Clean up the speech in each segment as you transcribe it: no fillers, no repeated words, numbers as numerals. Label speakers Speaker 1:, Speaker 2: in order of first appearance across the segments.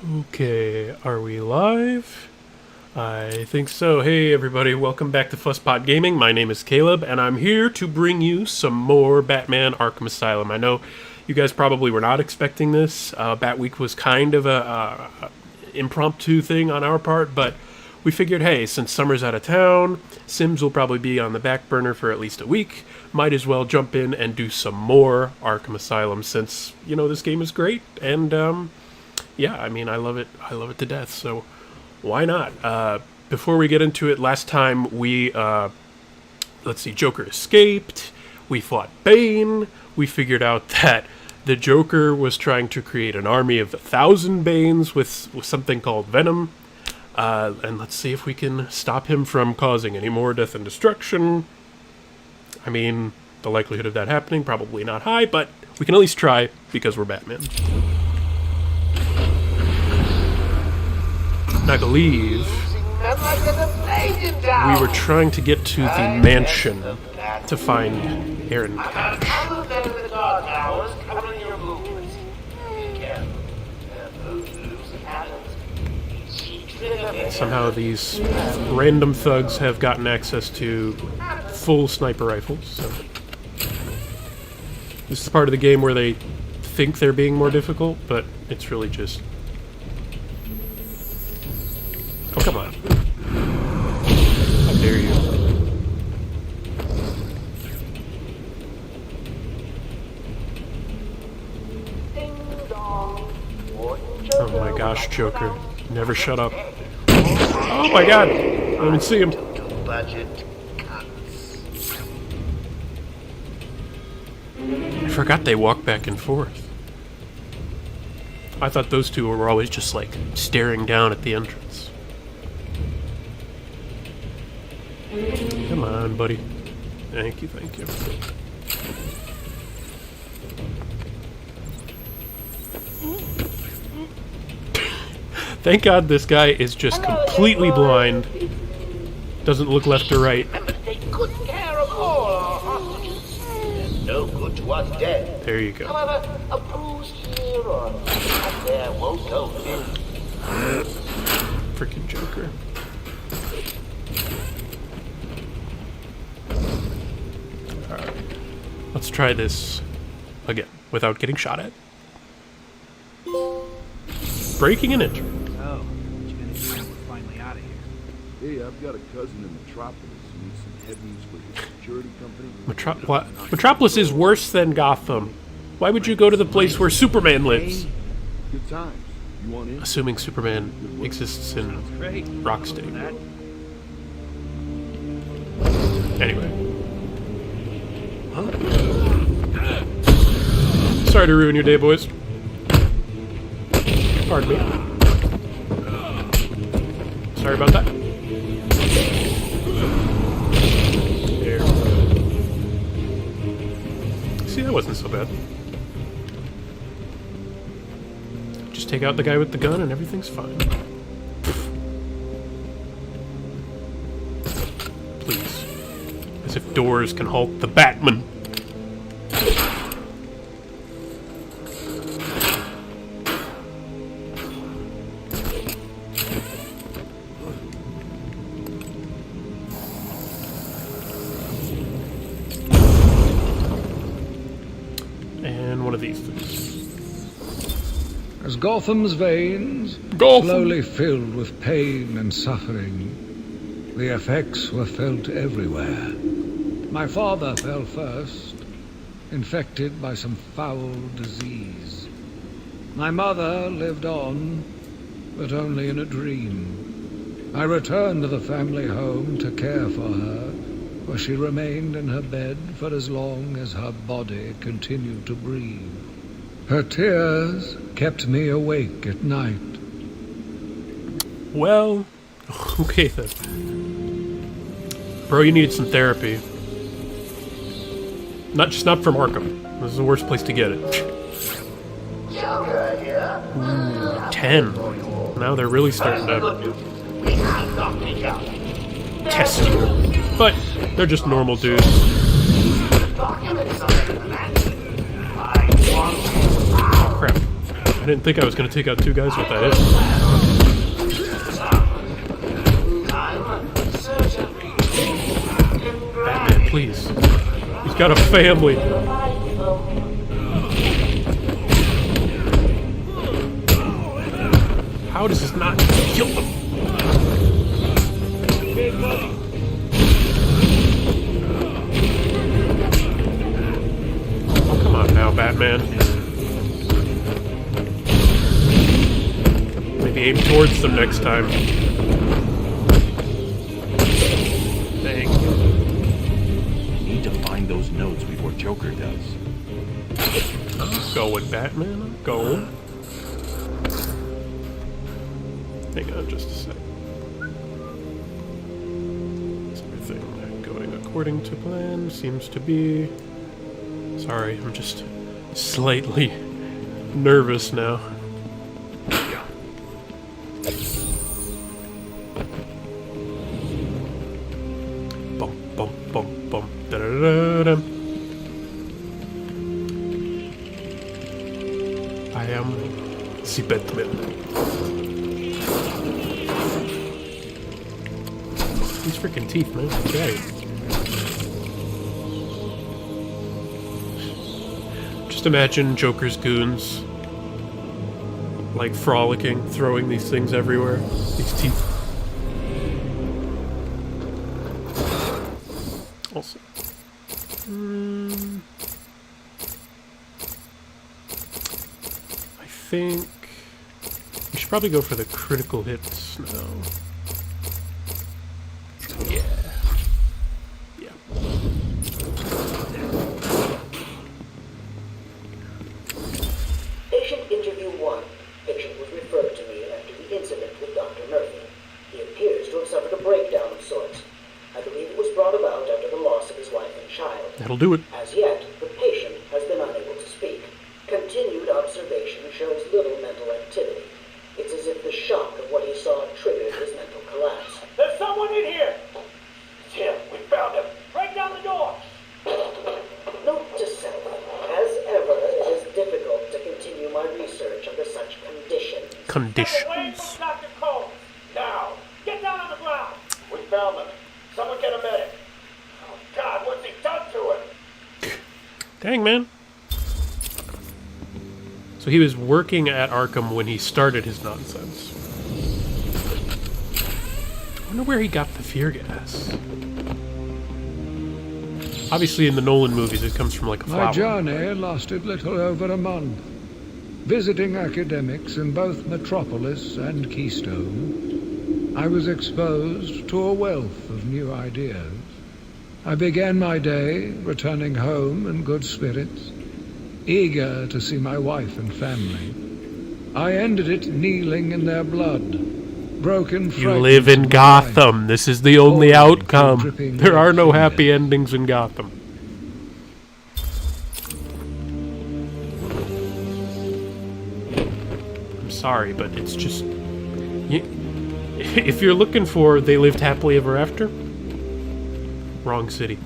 Speaker 1: Okay, are we live? I think so. Hey everybody, welcome back to Fusspot Gaming. My name is Caleb, and I'm here to bring you some more Batman Arkham Asylum. I know you guys probably were not expecting this. Batweek was kind of a impromptu thing on our part, but we figured, hey, since Summer's out of town, Sims will probably be on the back burner for at least a week. Might as well jump in and do some more Arkham Asylum since, you know, this game is great, and yeah, I mean, I love it to death, so why not? Before we get into it, last time we, let's see, Joker escaped, we fought Bane, we figured out that the Joker was trying to create an army of 1,000 Banes with something called Venom, and let's see if we can stop him from causing any more death and destruction. I mean, the likelihood of that happening, probably not high, but we can at least try, because we're Batman. I believe we were trying to get to the mansion to find Aaron Cash. Somehow these random thugs have gotten access to full sniper rifles. So this is part of the game where they think they're being more difficult, but it's really just... Oh, come on. How dare you. Oh my gosh, Joker. Never shut up. Oh my god! I didn't even see him. I forgot they walk back and forth. I thought those two were always just like staring down at the entrance. Come on, buddy. Thank you, thank you. Thank God this guy is just completely blind. Doesn't look left or right.
Speaker 2: They couldn't care of all our hostages. No good to us dead.
Speaker 1: There you go.
Speaker 2: However, a bruise here or up there won't go in.
Speaker 1: Freaking Joker. Alright. Let's try this again, without getting shot at. Breaking and entering.
Speaker 3: Oh, what you gonna do when we're finally out of here?
Speaker 4: Hey, I've got a cousin in Metropolis who needs some heavies for his security company.
Speaker 1: What? Metropolis is worse than Gotham. Why would you go to the place where Superman lives?
Speaker 4: Good times. You want in?
Speaker 1: Assuming Superman exists in
Speaker 3: Great.
Speaker 1: Rocksteady.
Speaker 3: That.
Speaker 1: Anyway. Huh? Sorry to ruin your day, boys. Pardon me. Sorry about that. There. See, that wasn't so bad. Just take out the guy with the gun and everything's fine. Please. As if doors can halt the Batman. And one of these things.
Speaker 5: As Gotham's veins
Speaker 1: Gotham.
Speaker 5: slowly filled with pain and suffering, the effects were felt everywhere. My father fell first, infected by some foul disease. My mother lived on, but only in a dream. I returned to the family home to care for her, where she remained in her bed for as long as her body continued to breathe. Her tears kept me awake at night.
Speaker 1: Well, okay then. Bro, you need some therapy. Not from Arkham. This is the worst place to get it. Ooh, 10. Now they're really starting to test you. But they're just normal dudes. Oh crap. didn't think I was going to take out two guys with that hit. Batman, please. He's got a family. How does this not kill them? Oh, come on now, Batman. Maybe aim towards them next time. Dang.
Speaker 6: Need to find those notes before Joker does.
Speaker 1: I'm going, Batman. I'm going. Hang on just a sec. Is everything going according to plan? Seems to be. Sorry, I'm just slightly nervous now. Bum, bum, bum, bum, da da da da. I am the Batman. These freaking teeth, man. Okay. Just imagine Joker's goons, like, frolicking, throwing these things everywhere. These teeth. Also. I think we should probably go for the critical hits now. That'll do it.
Speaker 7: As yet, the patient has been unable to speak. Continued observation shows little mental activity. It's as if the shock of what he saw triggered his mental collapse.
Speaker 2: There's someone in here! It's him. We found him. Break down the door!
Speaker 7: Note to self, as ever, it is difficult to continue my research under such conditions.
Speaker 2: Step away from Dr. Combs! Now! Get down on the ground! We found them. Someone get a medic. Oh, God, what's he done to him?
Speaker 1: Dang, man. So he was working at Arkham when he started his nonsense. I wonder where he got the fear gas. Obviously in the Nolan movies it comes from like a flower.
Speaker 5: My journey lasted little over a month. Visiting academics in both Metropolis and Keystone, I was exposed to a wealth of new ideas. I began my day returning home in good spirits, eager to see my wife and family. I ended it kneeling in their blood, broken fragments.
Speaker 1: You live in
Speaker 5: of
Speaker 1: Gotham.
Speaker 5: life,
Speaker 1: This is the only
Speaker 5: falling
Speaker 1: outcome.
Speaker 5: through dripping
Speaker 1: There are no
Speaker 5: red
Speaker 1: happy
Speaker 5: fingers.
Speaker 1: endings in Gotham. I'm sorry, but it's just... if you're looking for They Lived Happily Ever After, wrong city.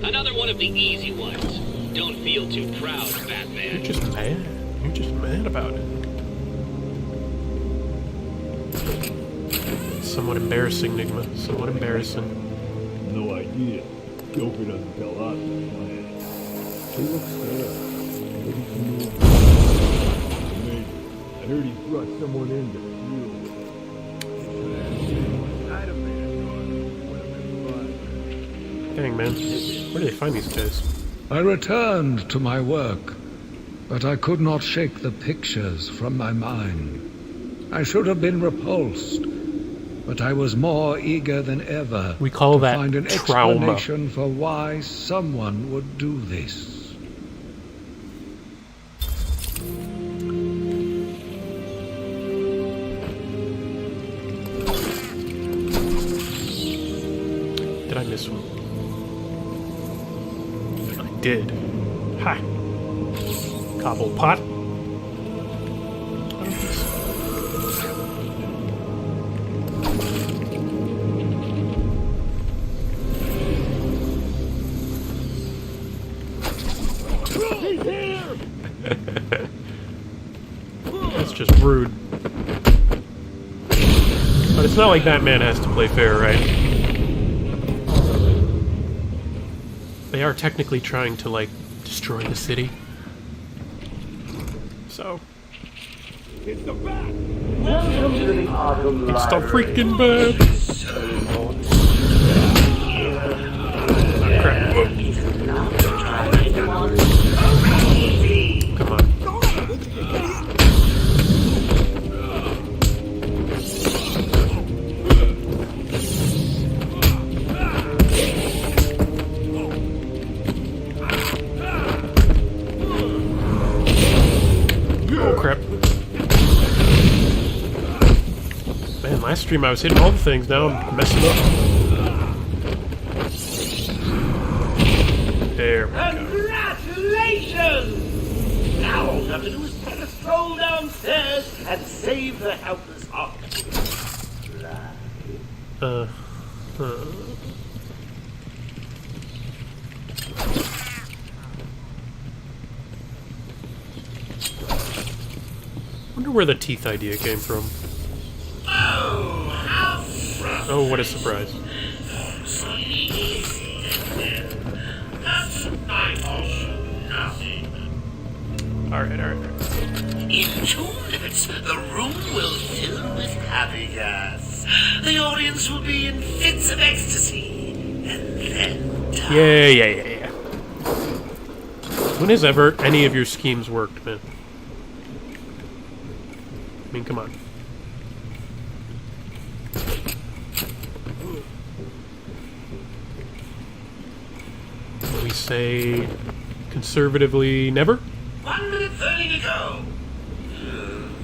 Speaker 8: Another one of the easy ones. Don't feel too proud, Batman.
Speaker 1: You're just mad. You're just mad about it. Somewhat embarrassing, Nigma. Somewhat embarrassing.
Speaker 4: No idea. Joker doesn't tell us the plan. He looks scared. Maybe he moved. Maybe. I heard he brought someone in to deal with it.
Speaker 3: I'd have made it would have been fun.
Speaker 1: Dang, man. Where do they find these guys?
Speaker 5: I returned to my work, but I could not shake the pictures from my mind. I should have been repulsed, but I was more eager than ever
Speaker 1: We call
Speaker 5: to
Speaker 1: that
Speaker 5: find an
Speaker 1: trauma.
Speaker 5: explanation for why someone would do this.
Speaker 1: Did I miss one? I did. Ha! Cobble pot. That's just rude. But it's not like Batman has to play fair, right? They are technically trying to, like, destroy the city. So...
Speaker 2: It's the Bat! Welcome to the Arkham
Speaker 1: it's the
Speaker 2: Library.
Speaker 1: freaking Bat! Oh, crap. Come on. Oh, crap. Man, last stream I was hitting all the things, now I'm messing up. There we go.
Speaker 2: Congratulations! Now all you have to do is take a stroll downstairs and save the helpless Arkham.
Speaker 1: Wonder where the teeth idea came from. Oh, what a surprise. Alright.
Speaker 2: In 2 minutes, the room will fill with happy gas. The audience will be in fits of ecstasy, and then die.
Speaker 1: Yeah. When has ever any of your schemes worked, man? I mean, come on. We say conservatively never?
Speaker 2: 1 minute 30 to go.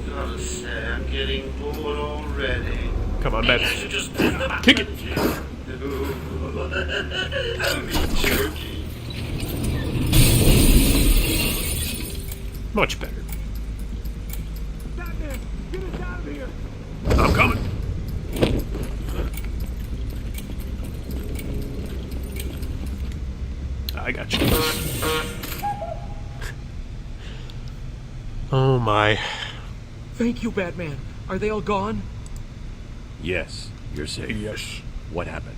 Speaker 2: Gotta say, I'm getting bored already.
Speaker 1: Come on,
Speaker 2: Maybe I
Speaker 1: Bats.
Speaker 2: should just press the button.
Speaker 1: Kick it.
Speaker 2: Only joking.
Speaker 1: Much better.
Speaker 3: Batman, get us out of here!
Speaker 1: I'm coming. I got you. Oh my.
Speaker 3: Thank you, Batman. Are they all gone?
Speaker 6: Yes, you're safe.
Speaker 1: Yes.
Speaker 6: What happened?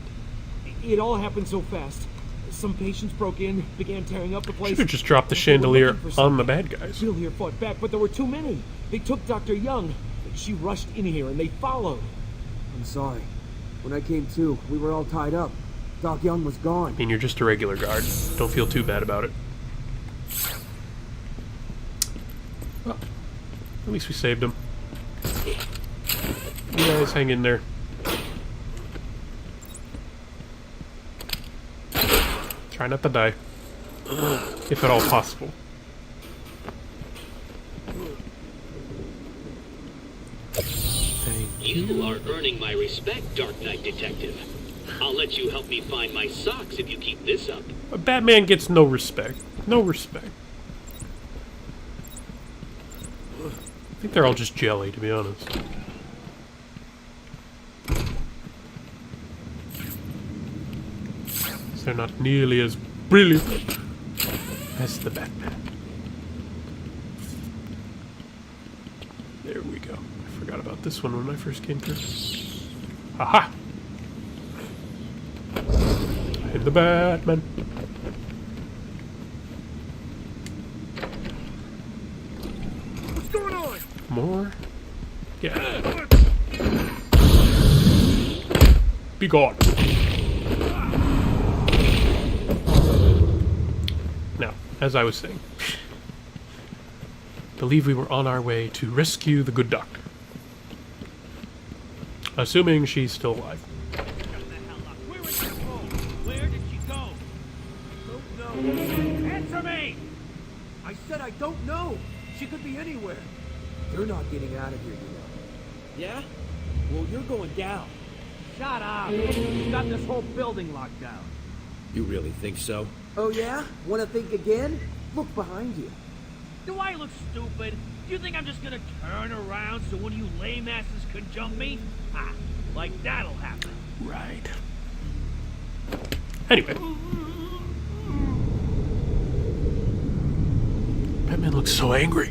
Speaker 3: It all happened so fast. Some patients broke in, began tearing up the place.
Speaker 1: Should have just dropped the
Speaker 3: They were
Speaker 1: chandelier
Speaker 3: looking for
Speaker 1: on the
Speaker 3: something.
Speaker 1: bad guys.
Speaker 3: Bill here fought back, but there were too many. They took Dr. Young. She rushed in here and they followed.
Speaker 9: I'm sorry. When I came to, we were all tied up. Doc Young was gone.
Speaker 1: I mean, you're just a regular guard. Don't feel too bad about it. Well, at least we saved him. You guys hang in there. Try not to die. If at all possible. Thank
Speaker 8: You are earning my respect, Dark Knight Detective. I'll let you help me find my socks if you keep this up.
Speaker 1: A Batman gets no respect. No respect. I think they're all just jelly, to be honest. They're not nearly as brilliant as the Batman. There we go. I forgot about this one when I first came through. Aha! I hit the Batman.
Speaker 3: What's going on?
Speaker 1: More? Yeah. Be gone. Now, as I was saying, believe we were on our way to rescue the good doctor. Assuming she's still alive.
Speaker 2: Where is your home? Where did she go?
Speaker 3: Don't know.
Speaker 2: Answer me!
Speaker 3: I said I don't know. She could be anywhere.
Speaker 9: You're not getting out of here, you know.
Speaker 3: Yeah? Well, you're going down.
Speaker 2: Shut up! You got this whole building locked down.
Speaker 6: You really think so?
Speaker 9: Oh yeah? Wanna think again? Look behind you.
Speaker 2: Do I look stupid? Do you think I'm just gonna turn around so one of you lame asses can jump me? Ah, like that'll happen.
Speaker 1: Right. Anyway. Batman looks so angry.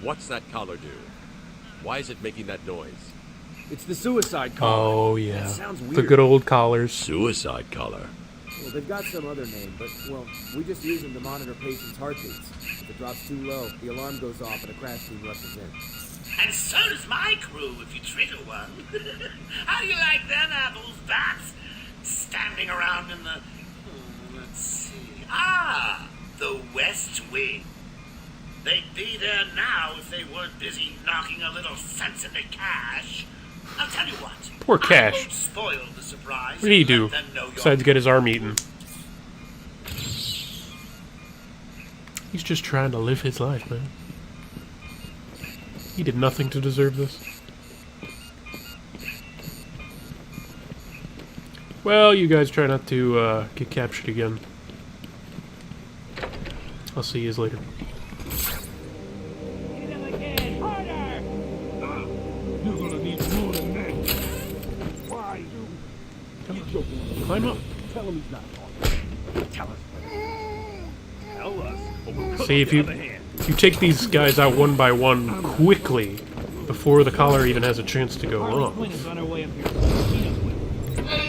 Speaker 10: What's that collar do? Why is it making that noise?
Speaker 3: It's the suicide collar.
Speaker 1: Oh, yeah.
Speaker 3: That sounds weird.
Speaker 1: The good old collars.
Speaker 10: Suicide collar.
Speaker 9: Well, they've got some other name, but, well, we just use them to monitor patients' heartbeats. If it drops too low, the alarm goes off and a crash team rushes in.
Speaker 2: And so does my crew if you trigger one. How do you like them apples, bats? Standing around in the... let's see... the West Wing. They'd be there now if they weren't busy knocking a little sense into Cash. I'll tell you what.
Speaker 1: Poor
Speaker 2: I
Speaker 1: Cash.
Speaker 2: won't spoil the surprise.
Speaker 1: What did he
Speaker 2: and
Speaker 1: do
Speaker 2: let them know you're-
Speaker 1: besides get his arm eaten? He's just trying to live his life, man. He did nothing to deserve this. Well, you guys try not to get captured again. I'll see you later.
Speaker 4: You're gonna need more than that. Why?
Speaker 1: Climb up.
Speaker 4: Tell him he's not talking. Tell us. Tell us. Or we'll cut
Speaker 1: See,
Speaker 4: off
Speaker 1: if
Speaker 4: the
Speaker 1: you
Speaker 4: other hand.
Speaker 1: take these guys out one by one quickly, before the collar even has a chance to go wrong,
Speaker 2: Hey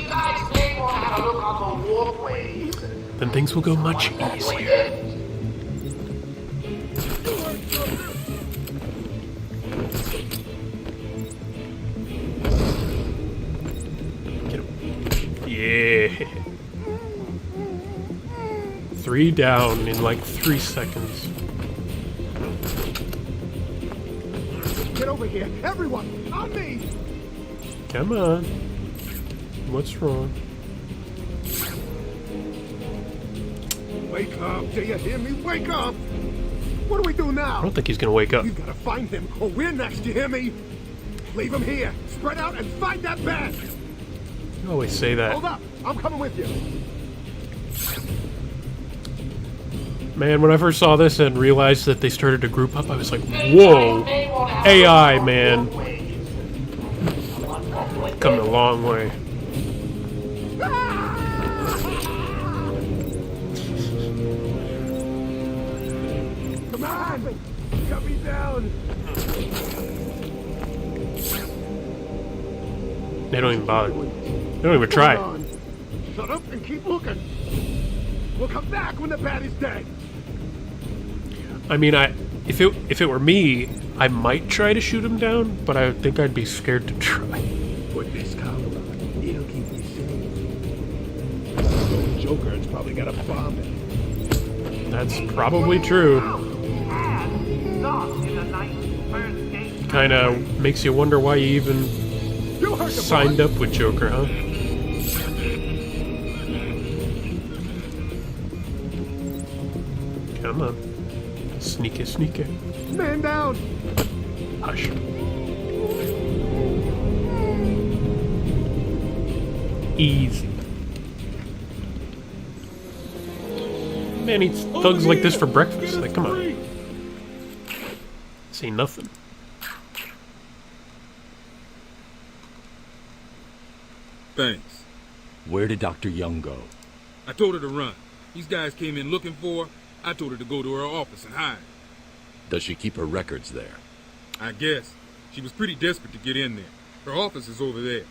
Speaker 2: guys, they want to have a look on the walkways.
Speaker 1: then things will go much easier. Get him. Yeah. 3 down in like 3 seconds.
Speaker 4: Get over here, everyone! On me!
Speaker 1: Come on. What's wrong?
Speaker 4: Wake up! Do you hear me? Wake up! What do we do
Speaker 1: I
Speaker 4: now?
Speaker 1: don't think he's gonna wake up.
Speaker 4: You gotta find him, or we're next. You hear me? Leave him here. Spread out and find that bat.
Speaker 1: You always say that.
Speaker 4: Hold up! I'm coming with you.
Speaker 1: Man, when I first saw this and realized that they started to group up, I was like, whoa, AI, man. Come a long way.
Speaker 4: Come on! Cut me down!
Speaker 1: They don't even bother. They don't even try.
Speaker 4: Hold on. Shut up and keep looking. We'll come back when the bat is dead.
Speaker 1: I mean, if it were me, I might try to shoot him down, but I think I'd be scared to try.
Speaker 4: Put this collar on. It'll keep me safe. The Joker has probably got a bomb in it.
Speaker 1: That's probably true. Kind of makes you wonder why you even
Speaker 4: You heard the
Speaker 1: signed up with Joker, huh? Come on. Sneaky, sneaky.
Speaker 4: man down.
Speaker 1: Hush. Easy. Man eats thugs like this for breakfast. Like, come on. See nothing.
Speaker 11: Thanks.
Speaker 6: Where did Dr. Young go?
Speaker 11: I told her to run. These guys came in looking for her. I told her to go to her office and hide.
Speaker 6: Does she keep her records there?
Speaker 11: I guess. She was pretty desperate to get in there. Her office is over there.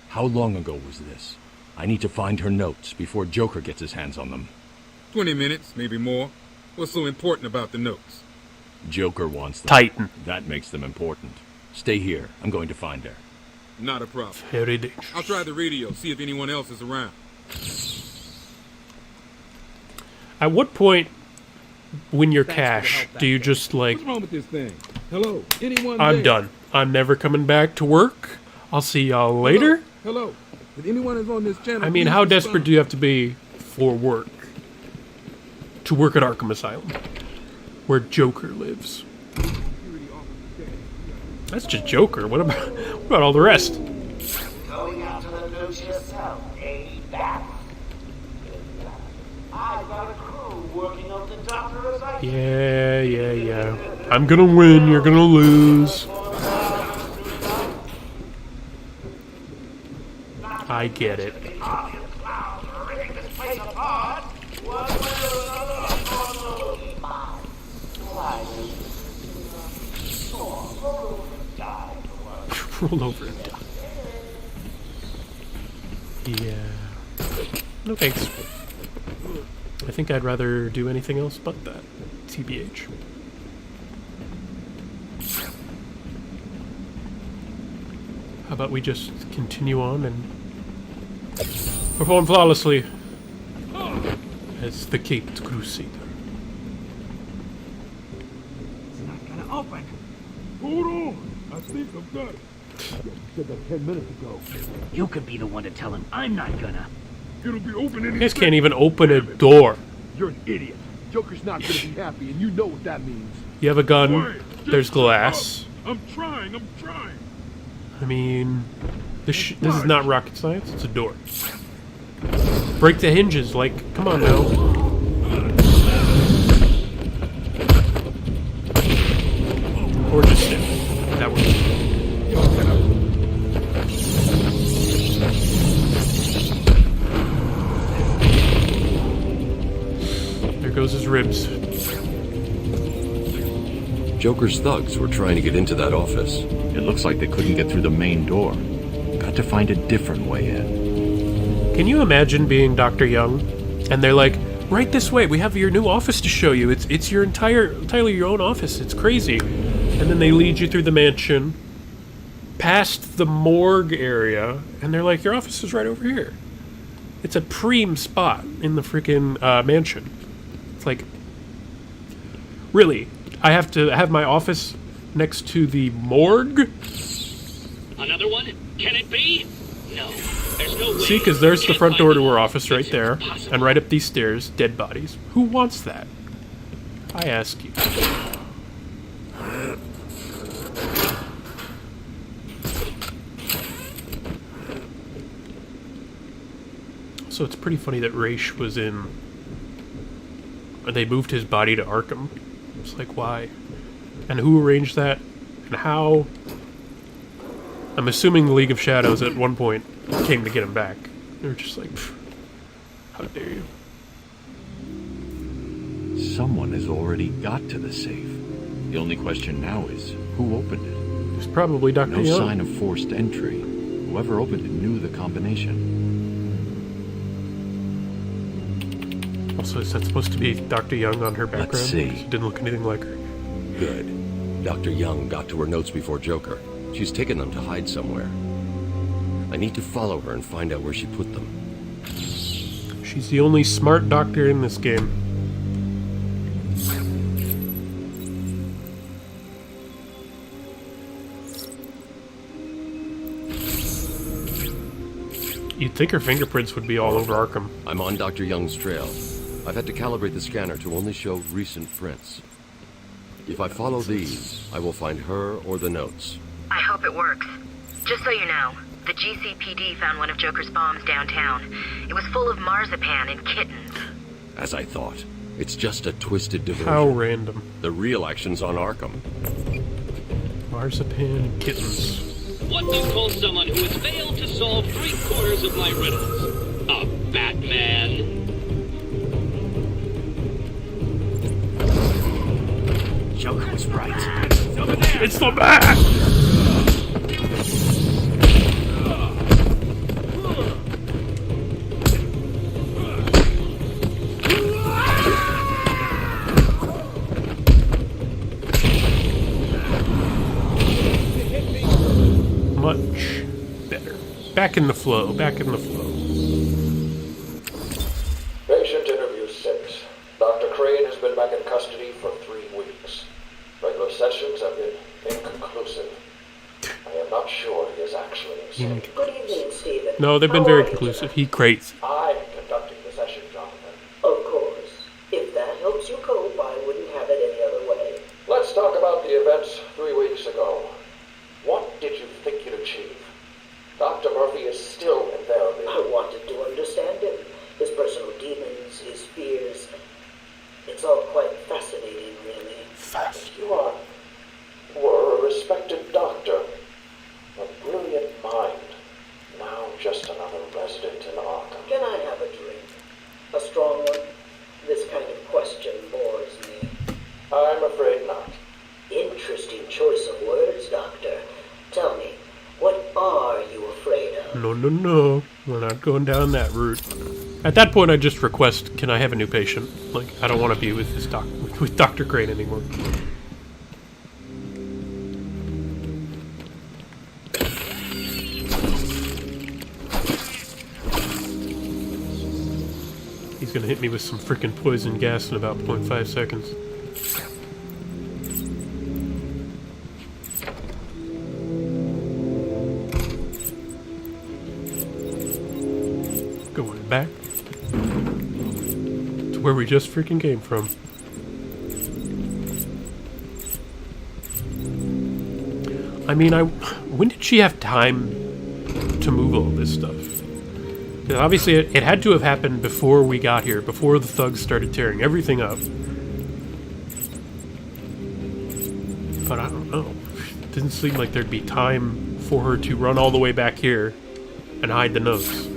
Speaker 6: How long ago was this? I need to find her notes before Joker gets his hands on them.
Speaker 11: 20 minutes, maybe more. What's so important about the notes?
Speaker 6: Joker wants them.
Speaker 1: Titan.
Speaker 6: That makes them important. Stay here. I'm going to find her.
Speaker 11: Not a problem.
Speaker 1: Very dangerous.
Speaker 11: I'll try the radio, see if anyone else is around.
Speaker 1: At what point, when you're Cash, do you just like,
Speaker 4: What's wrong with this thing? Hello? Anyone
Speaker 1: I'm
Speaker 4: there?
Speaker 1: done. I'm never coming back to work. I'll see y'all later?
Speaker 4: Hello? If anyone is on this channel...
Speaker 1: I mean, how desperate do you have to be for work? To work at Arkham Asylum, where Joker lives. That's just Joker. What about all the rest?
Speaker 2: Going out to the news yourself, eh, Bat? I've got a crew working on the Doctor as I...
Speaker 1: Yeah. I'm gonna win, you're gonna lose. I get it. Roll over and die. Yeah. No thanks. I think I'd rather do anything else but that. TBH. How about we just continue on and perform flawlessly as the Caped Crusader.
Speaker 3: It's not gonna open.
Speaker 4: Hold on! I think I've got it. You said that 10 minutes ago.
Speaker 3: You could be the one to tell him. I'm not gonna.
Speaker 4: It'll be open any
Speaker 1: You guys can't even open a door.
Speaker 4: You're an idiot. Joker's not gonna be happy, and you know what that means.
Speaker 1: You have a gun,
Speaker 4: Quiet.
Speaker 1: there's
Speaker 4: Just
Speaker 1: glass.
Speaker 4: shut up. I'm trying.
Speaker 1: I mean, this is not rocket science, it's a door. Break the hinges, like, come on now. Or just stick. That works. There goes his ribs.
Speaker 10: Joker's thugs were trying to get into that office.
Speaker 6: It looks like they couldn't get through the main door. Got to find a different way in.
Speaker 1: Can you imagine being Dr. Young? And they're like, right this way, we have your new office to show you. It's your entirely your own office. It's crazy. And then they lead you through the mansion, past the morgue area, and they're like, your office is right over here. It's a prime spot in the freaking mansion. It's like, really? I have to have my office next to the morgue?
Speaker 8: Another one? Can it be? No. There's no way.
Speaker 1: See, because there's the
Speaker 8: Can't
Speaker 1: front
Speaker 8: find
Speaker 1: door to
Speaker 8: them.
Speaker 1: our office right
Speaker 8: It's
Speaker 1: there.
Speaker 8: impossible.
Speaker 1: And right up these stairs, dead bodies. Who wants that? I ask you. So it's pretty funny that Raish was in... And they moved his body to Arkham. It's like, why? And who arranged that? And how? I'm assuming the League of Shadows at one point came to get him back. They were just like, how dare you?
Speaker 6: Someone has already got to the safe. The only question now is, who opened it?
Speaker 1: It's probably Dr.
Speaker 6: No
Speaker 1: Young.
Speaker 6: sign of forced entry. Whoever opened it knew the combination.
Speaker 1: Also, is that supposed to be Dr. Young on her background?
Speaker 6: Let's see.
Speaker 1: She didn't look anything like her.
Speaker 10: Good. Dr. Young got to her notes before Joker. She's taken them to hide somewhere. I need to follow her and find out where she put them.
Speaker 1: She's the only smart doctor in this game. You'd think her fingerprints would be all over Arkham.
Speaker 10: I'm on Dr. Young's trail. I've had to calibrate the scanner to only show recent prints. If I follow these, I will find her or the notes.
Speaker 12: I hope it works. Just so you know, the GCPD found one of Joker's bombs downtown. It was full of marzipan and kittens.
Speaker 10: As I thought. It's just a twisted diversion.
Speaker 1: How random.
Speaker 10: The real action's on Arkham.
Speaker 1: Marzipan and kittens.
Speaker 8: What do you call someone who has failed to solve 3/4 of my riddles? A Batman?
Speaker 3: Joker was right.
Speaker 1: It's the Bat! Much better. Back in the flow, back in the flow.
Speaker 13: Patient interview 6. Dr. Crane has been back in custody for 3 weeks. Regular sessions have been inconclusive. I am not sure he is actually insane.
Speaker 7: Good evening, Stephen.
Speaker 1: No, they've been
Speaker 7: How
Speaker 1: very
Speaker 7: are you
Speaker 1: conclusive. He crates.
Speaker 13: I'm conducting the session, Jonathan.
Speaker 7: Of course. If that helps you cope, I wouldn't have it any other way.
Speaker 13: Let's talk about the events 3 weeks ago. What did you think you'd achieve? Dr. Murphy is still in therapy.
Speaker 7: I wanted to understand him. His personal demons, his fears. It's all quite fascinating, really.
Speaker 13: You were a respected doctor. A brilliant mind. Now just another resident in Arkham.
Speaker 7: Can I have a drink? A strong one? This kind of question bores me.
Speaker 13: I'm afraid not.
Speaker 7: Interesting choice of words, Doctor. Tell me, what are you afraid of?
Speaker 1: No, no, no. We're not going down that route. At that point, I just request, can I have a new patient? Like, I don't want to be with this with Dr. Crane anymore. He's gonna hit me with some freaking poison gas in about 0.5 seconds. Going back to where we just freaking came from. I mean, when did she have time to move all this stuff? Because obviously it had to have happened before we got here, before the thugs started tearing everything up. But I don't know. It didn't seem like there'd be time for her to run all the way back here and hide the notes.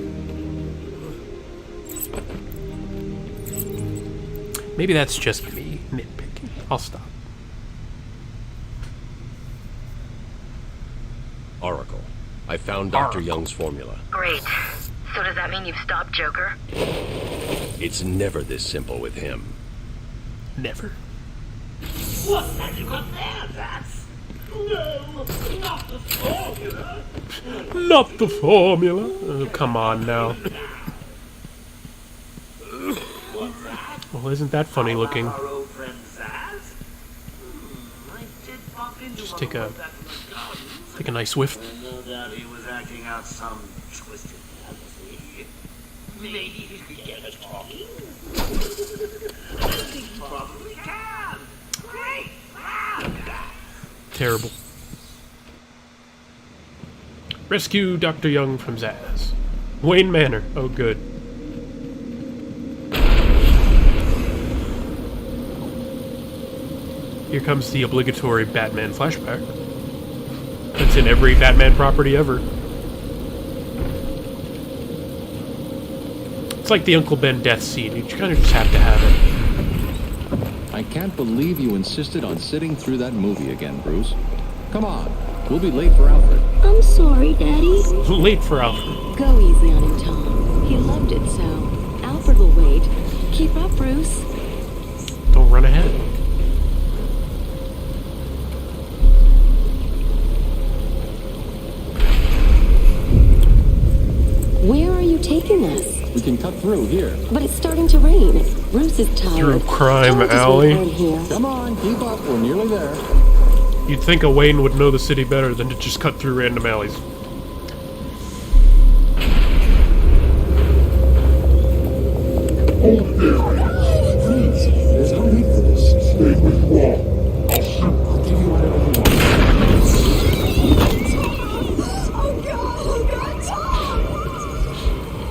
Speaker 1: Maybe that's just me nitpicking. I'll stop.
Speaker 10: Oracle, I found Dr. Young's formula.
Speaker 12: Great. So does that mean you've stopped Joker?
Speaker 10: It's never this simple with him.
Speaker 1: Never.
Speaker 2: What's that you got there, Bats? No, not the formula.
Speaker 1: Not the formula. Oh, come on now. Well, isn't that funny looking? Just take a nice whiff.
Speaker 2: No doubt he was acting out some twisted fantasy. Maybe he could get us talking. I think he probably can. Great.
Speaker 1: Terrible. Rescue Dr. Young from Zaz. Wayne Manor. Oh, good. Here comes the obligatory Batman flashback. That's in every Batman property ever. It's like the Uncle Ben death scene. You kind of just have to have it.
Speaker 6: I can't believe you insisted on sitting through that movie again, Bruce. Come on, we'll be late for Alfred.
Speaker 14: I'm sorry, Daddy.
Speaker 1: Late for Alfred.
Speaker 14: Go easy on him, Tom. He loved it so. Alfred will wait. Keep up, Bruce.
Speaker 1: Don't run ahead.
Speaker 14: Where are you taking us?
Speaker 6: We can cut through here.
Speaker 14: But it's starting to rain. Bruce is tired.
Speaker 1: Through Crime
Speaker 14: Don't just
Speaker 1: Alley.
Speaker 14: wait here.
Speaker 6: Come on, keep up. We're nearly there.
Speaker 1: You'd think a Wayne would know the city better than to just cut through random alleys.
Speaker 4: Please, there's no need for this. Stay with Wall. I'll give you whatever you want.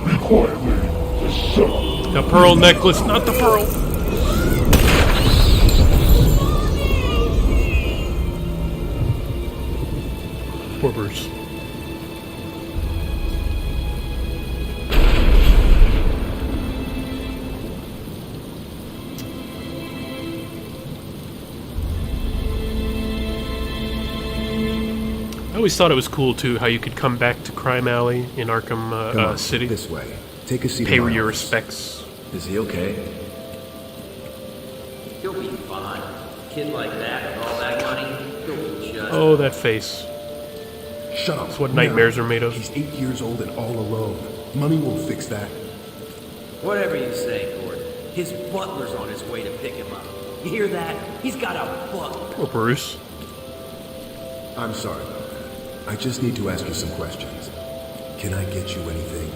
Speaker 4: Be quiet, lady. Just shut up.
Speaker 1: The pearl necklace, not the pearl. Poor Bruce. I always thought it was cool too how you could come back to Crime Alley in Arkham City.
Speaker 15: This way. Take a seat.
Speaker 1: Pay your respects.
Speaker 15: Is he okay?
Speaker 16: He'll be fine. Kid like that and all that money, he'll be just...
Speaker 1: Oh, that face.
Speaker 15: Shut up.
Speaker 1: That's what nightmares are made of.
Speaker 15: He's 8 years old and all alone. Money will fix that.
Speaker 16: Whatever you say, Gordon. His butler's on his way to pick him up. You hear that? He's got a butler.
Speaker 1: Poor Bruce.
Speaker 15: I'm sorry about that. I just need to ask you some questions. Can I get you anything?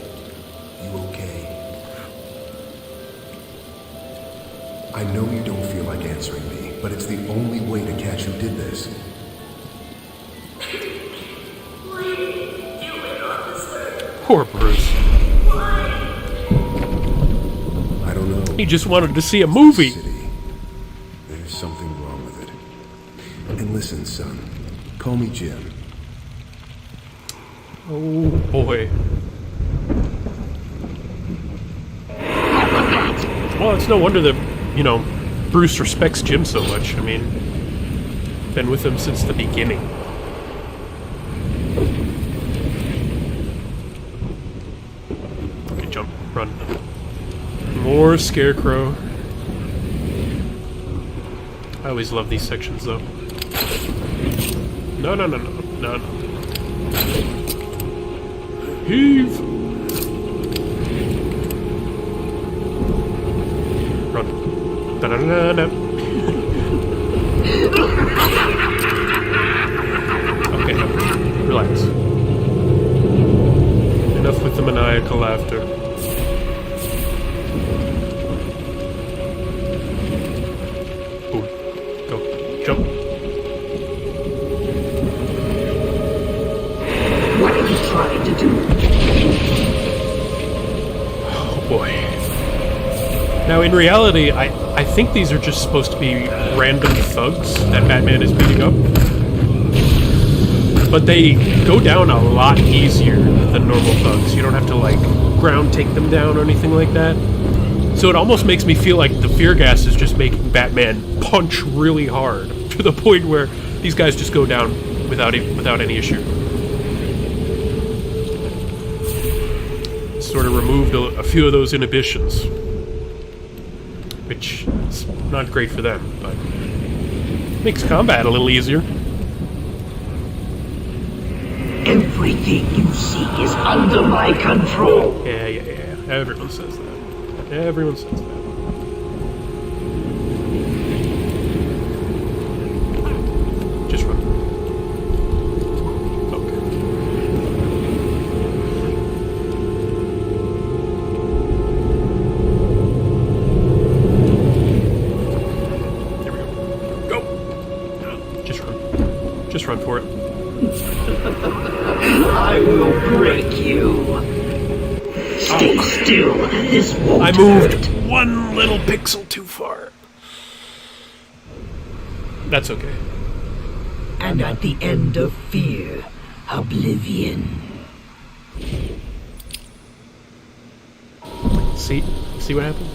Speaker 15: You okay? I know you don't feel like answering me, but it's the only way to catch who did this.
Speaker 1: Poor Bruce.
Speaker 15: I don't know.
Speaker 1: He just wanted to see a movie.
Speaker 15: There's something wrong with it. And listen, son. Call me Jim.
Speaker 1: Oh boy. Well, it's no wonder that, you know, Bruce respects Jim so much. I mean, been with him since the beginning. Okay, jump, run. More Scarecrow. I always love these sections, though. No, no, no, no, no, no. Heave! Run. Da-da-da-da-da. Okay, relax. Enough with the maniacal laughter. Boom. Go. Jump.
Speaker 7: What are you trying to do?
Speaker 1: Oh boy. Now, in reality, I think these are just supposed to be random thugs that Batman is beating up. But they go down a lot easier than normal thugs. You don't have to, like, ground take them down or anything like that. So it almost makes me feel like the fear gas is just making Batman punch really hard, to the point where these guys just go down without any issue. Sort of removed a few of those inhibitions, which is not great for them, but makes combat a little easier.
Speaker 7: Everything you seek is under my control.
Speaker 1: Yeah. Everyone says that. Everyone says that. Just run. Okay. Here we go. Go! Just run. Just run for it.
Speaker 7: I will break you. Stay still. This won't
Speaker 1: I moved
Speaker 7: hurt.
Speaker 1: one little pixel too far. That's okay.
Speaker 7: And at the end of fear, oblivion.
Speaker 1: See what happened?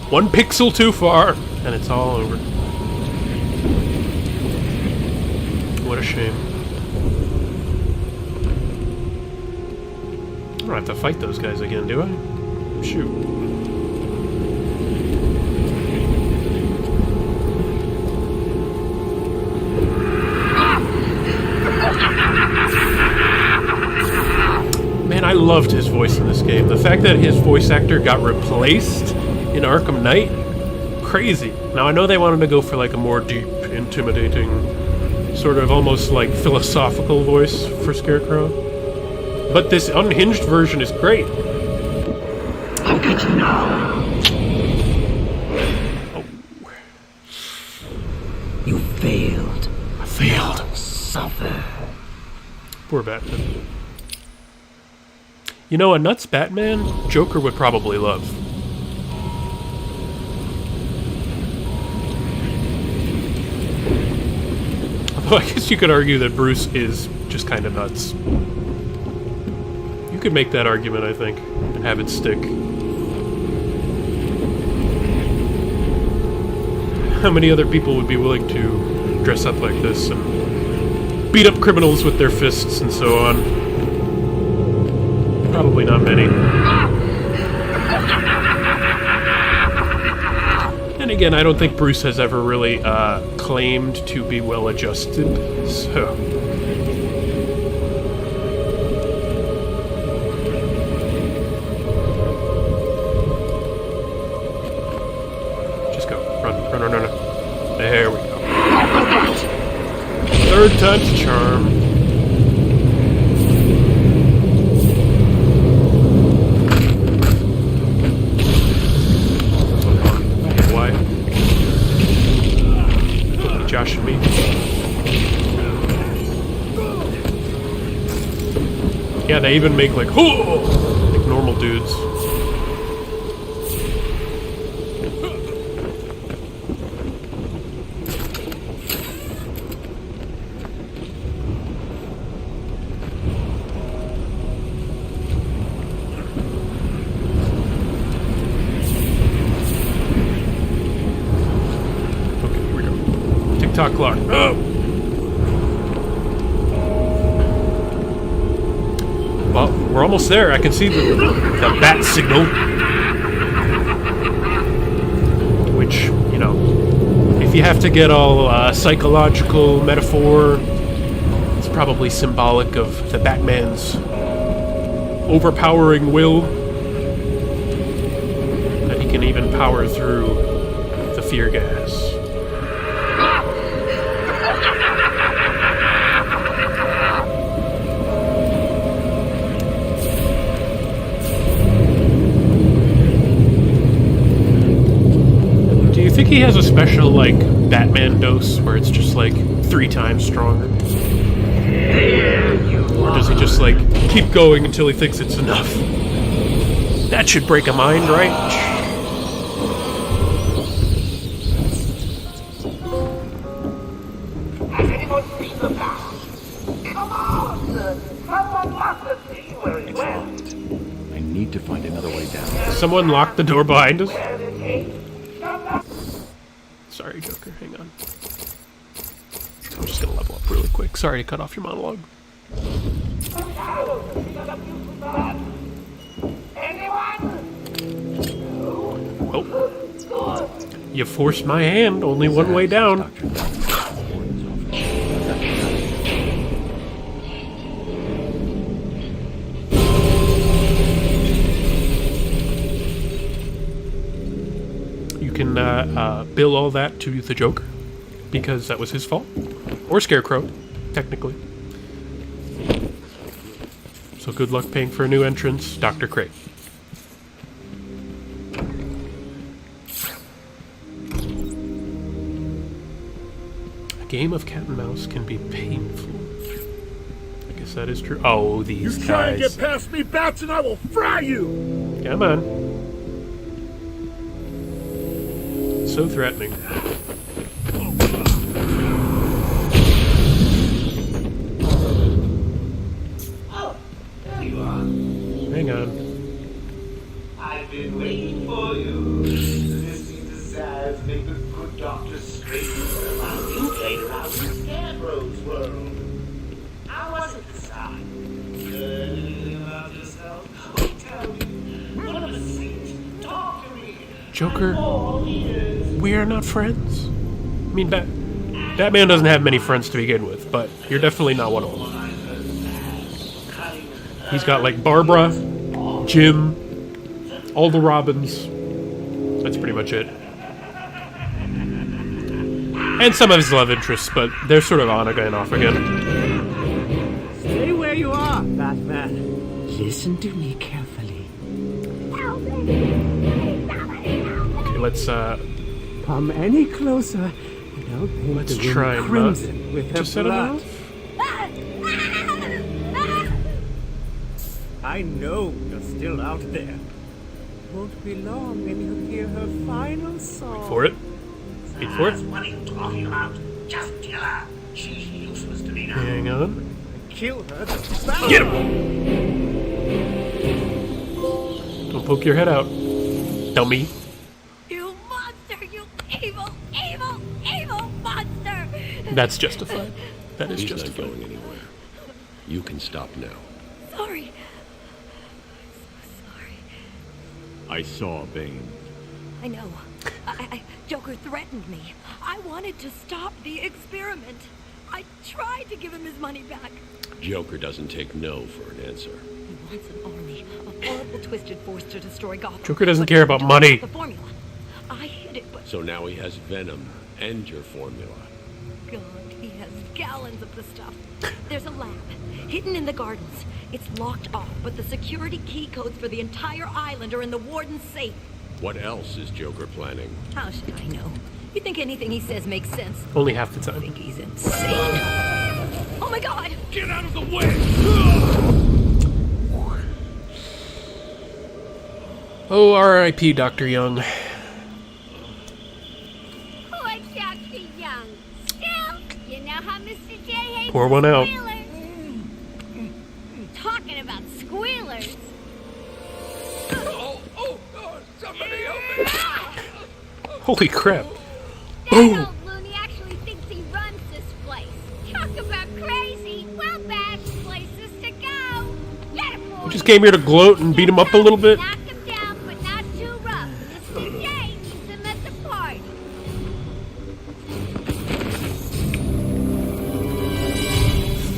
Speaker 1: One pixel too far, and it's all over. What a shame. I don't have to fight those guys again, do I? Shoot. Man, I loved his voice in this game. The fact that his voice actor got replaced in Arkham Knight, crazy. Now, I know they wanted to go for like a more deep, intimidating, sort of almost like philosophical voice for Scarecrow. But this unhinged version is great.
Speaker 7: I'll get you now.
Speaker 1: Oh.
Speaker 7: You failed.
Speaker 1: I failed.
Speaker 7: Now suffer.
Speaker 1: Poor Batman. You know, a nuts Batman, Joker would probably love. Although I guess you could argue that Bruce is just kind of nuts. You could make that argument, I think, and have it stick. How many other people would be willing to dress up like this and beat up criminals with their fists and so on? Probably not many. And again, I don't think Bruce has ever really claimed to be well-adjusted, so... Run. There we go. Third time's a charm. Why? Josh and me. Yeah, they even make like, like normal dudes. tick-tock clock. Oh! Well, we're almost there. I can see the bat signal. Which, you know, if you have to get all psychological metaphor, it's probably symbolic of the Batman's overpowering will. That he can even power through the fear gas. Do you think he has a special, like, Batman dose where it's just, like, 3 times stronger? Or does he just, like, keep going until he thinks it's enough? That should break a mind, right?
Speaker 2: Has anyone seen the bat? Come on! Someone must have seen where it went.
Speaker 6: I need to find another way down.
Speaker 1: Someone locked the door behind us? Sorry, Joker, hang on. I'm just gonna level up really quick. Sorry to cut off your monologue. Oh. You forced my hand, only one way down. You can bill all that to the Joker, because that was his fault. Or Scarecrow, technically. So good luck paying for a new entrance, Dr. Crate. A game of cat and mouse can be painful. I guess that is true. Oh, these
Speaker 4: You try and
Speaker 1: guys.
Speaker 4: get past me, Bats, and I will fry you!
Speaker 1: Come on. So threatening.
Speaker 2: Oh, there you are.
Speaker 1: Hang on.
Speaker 2: I've been waiting for you. Listening to Zaz make a good Doctor Strange while you played around in Scarecrow's world. How was it this time? Heard anything about yourself? Oh, tell me. What a saint. Talk to me.
Speaker 1: Joker, we are not friends. I mean, Batman doesn't have many friends to begin with, but you're definitely not one of them. He's got, like, Barbara, Jim, all the Robins. That's pretty much it. And some of his love interests, but they're sort of on again and off again.
Speaker 3: Stay where you are, Batman. Listen to me carefully.
Speaker 1: Okay, let's,
Speaker 3: Come any closer, and I'll paint
Speaker 1: let's
Speaker 3: the room
Speaker 1: try and
Speaker 3: crimson
Speaker 1: not
Speaker 3: with
Speaker 1: to
Speaker 3: her
Speaker 1: set him
Speaker 3: blood.
Speaker 1: off.
Speaker 3: I know you're still out there. Won't be long when you hear her final song.
Speaker 1: Wait for it. Wait for
Speaker 2: Zaz,
Speaker 1: it.
Speaker 2: what are you talking about? Just kill her. She's useless to me now.
Speaker 1: Hang on.
Speaker 3: Kill her.
Speaker 1: Get him! Don't poke your head out, dummy.
Speaker 14: You monster! You evil, evil, evil monster!
Speaker 1: That's justified. That is
Speaker 10: He's
Speaker 1: justified.
Speaker 10: not going anywhere. You can stop now.
Speaker 14: Sorry.
Speaker 4: I saw Bane.
Speaker 14: I know. Joker threatened me. I wanted to stop the experiment. I tried to give him his money back.
Speaker 10: Joker doesn't take no for an answer.
Speaker 14: He wants an army, a horrible twisted force to destroy Gotham.
Speaker 1: Joker doesn't
Speaker 14: But
Speaker 1: care about
Speaker 14: don't
Speaker 1: money.
Speaker 14: have the formula. I hid it, but
Speaker 10: So now he has Venom and your formula.
Speaker 14: God, he has gallons of the stuff. There's a lab hidden in the gardens. It's locked off, but the security key codes for the entire island are in the warden's safe.
Speaker 10: What else is Joker planning?
Speaker 14: How should I know? You think anything he says makes sense?
Speaker 1: Only half the
Speaker 14: I
Speaker 1: time.
Speaker 14: think he's insane. Oh my God!
Speaker 11: Get out of the way!
Speaker 1: Oh, R.I.P. Dr. Young.
Speaker 17: Poor Dr. Young. Still, you know how Mr. J hates
Speaker 1: Pour one out.
Speaker 17: squealers. Talking about squealers.
Speaker 11: Oh, God, somebody help me!
Speaker 1: Holy crap.
Speaker 17: That old loony actually thinks he
Speaker 1: came here to gloat and beat him up a little bit?
Speaker 17: Knock him down, but not too rough. Mr. J needs him at the party.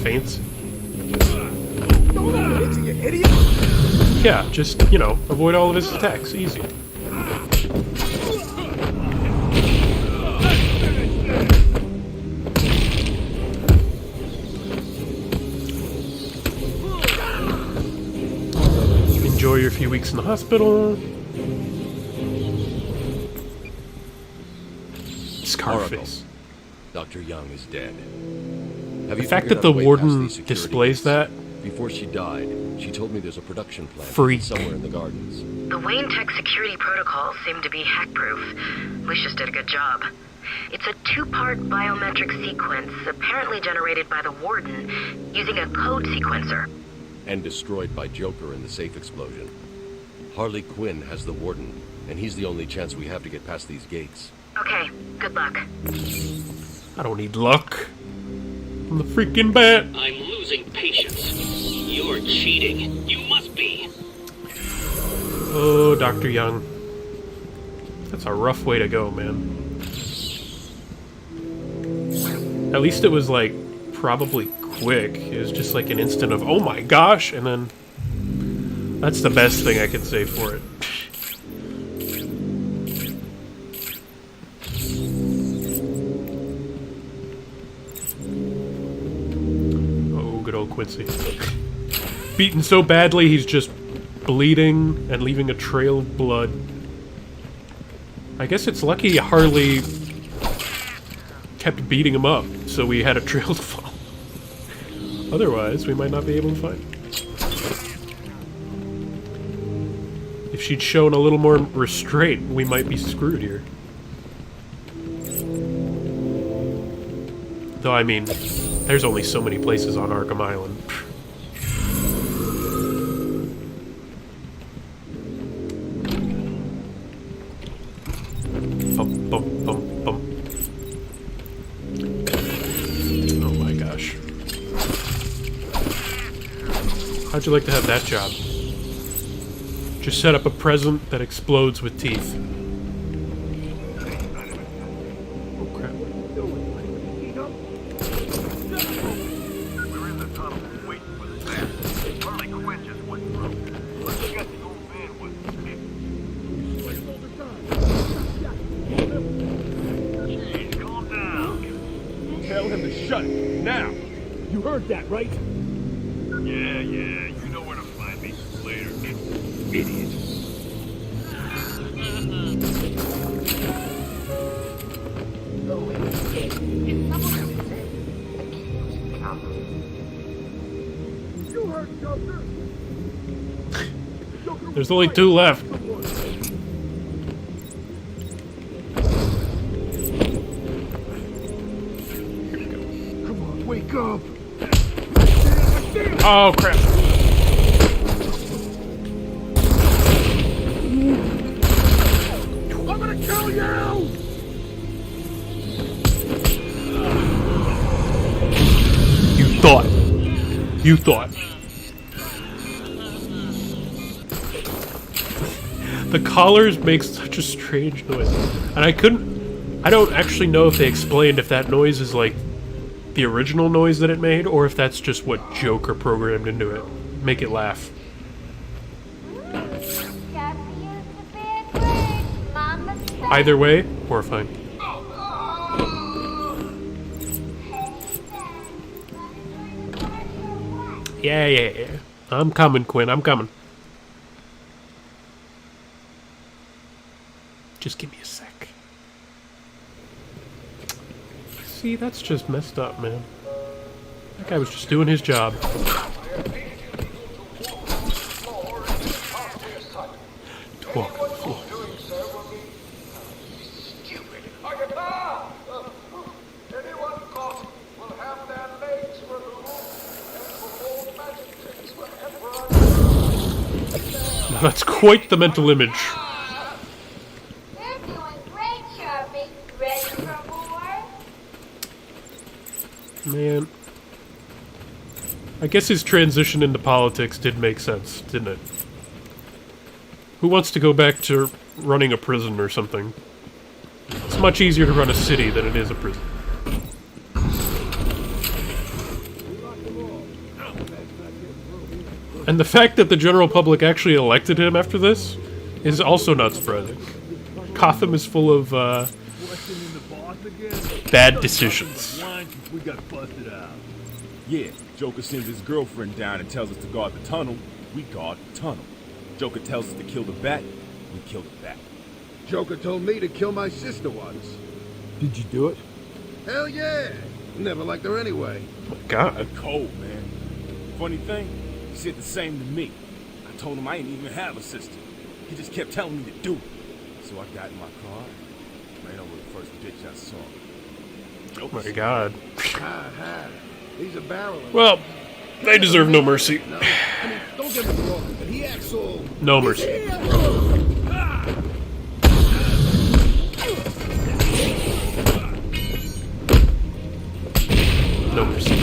Speaker 1: Fancy.
Speaker 9: Don't hit you idiot!
Speaker 1: Yeah, just, you know, avoid all of his attacks. Easy. Enjoy your few weeks in the hospital. Scarface.
Speaker 10: Dr. Young is dead.
Speaker 1: The fact that the warden displays that.
Speaker 10: Before she died, she told me there's a production plant
Speaker 1: Freak.
Speaker 10: somewhere in the gardens.
Speaker 12: The Wayne Tech security protocols seem to be hack-proof. Lucius did a good job. It's a two-part biometric sequence apparently generated by the warden using a code sequencer.
Speaker 10: And destroyed by Joker in the safe explosion. Harley Quinn has the warden, and he's the only chance we have to get past these gates.
Speaker 12: Okay, good luck.
Speaker 1: I don't need luck. I'm the freaking bat.
Speaker 8: I'm losing patience. You're cheating. You must be.
Speaker 1: Oh, Dr. Young. That's a rough way to go, man. At least it was, like, probably quick. It was just like an instant of, oh my gosh, and then... That's the best thing I can say for it. Oh, good old Quincy. Beaten so badly, he's just bleeding and leaving a trail of blood. I guess it's lucky Harley kept beating him up, so we had a trail to follow. Otherwise, we might not be able to find him. If she'd shown a little more restraint, we might be screwed here. Though, I mean, there's only so many places on Arkham Island. Bump, bump, bump, bump. Oh my gosh. How'd you like to have that job? Just set up a present that explodes with teeth. Oh crap.
Speaker 4: We're in the tunnel waiting for the sap. Harley Quinn just went through. Let's get the old man with Jeez, calm down.
Speaker 11: Tell him to shut it, now! You heard that, right?
Speaker 4: Yeah, you know where to find me. Later. Idiot. You heard Joker?
Speaker 1: There's only 2 left.
Speaker 4: Come on, wake up.
Speaker 1: Oh crap.
Speaker 4: I'm gonna kill you!
Speaker 1: You thought. The collars make such a strange noise. And I don't actually know if they explained if that noise is like the original noise that it made, or if that's just what Joker programmed into it. Make it laugh. Either way, horrifying. Yeah. I'm coming, Quinn. I'm coming. Just give me a sec. See, that's just messed up, man. That guy was just doing his job. To walk on the floor. Now that's quite the mental image.
Speaker 17: You're doing great, Sharpie. Ready for more?
Speaker 1: Man. I guess his transition into politics did make sense, didn't it? Who wants to go back to running a prison or something? It's much easier to run a city than it is a prison. And the fact that the general public actually elected him after this is also not surprising. Gotham is full of bad decisions.
Speaker 4: We got busted out. Yeah, Joker sends his girlfriend down and tells us to guard the tunnel. We guard the tunnel. Joker tells us to kill the bat. We kill the bat.
Speaker 18: Joker told me to kill my sister once.
Speaker 4: Did you do it?
Speaker 18: Hell yeah! Never liked her anyway.
Speaker 1: Oh my God.
Speaker 4: Cold, man. Funny thing, he said the same to me. I told him I didn't even have a sister. He just kept telling me to do it. So I got in my car, ran over the first bitch I saw.
Speaker 1: Oh my God.
Speaker 18: He's a barrel.
Speaker 1: Well, they deserve no mercy.
Speaker 18: No, I mean, don't get me wrong, but he acts all...
Speaker 1: No mercy. No mercy.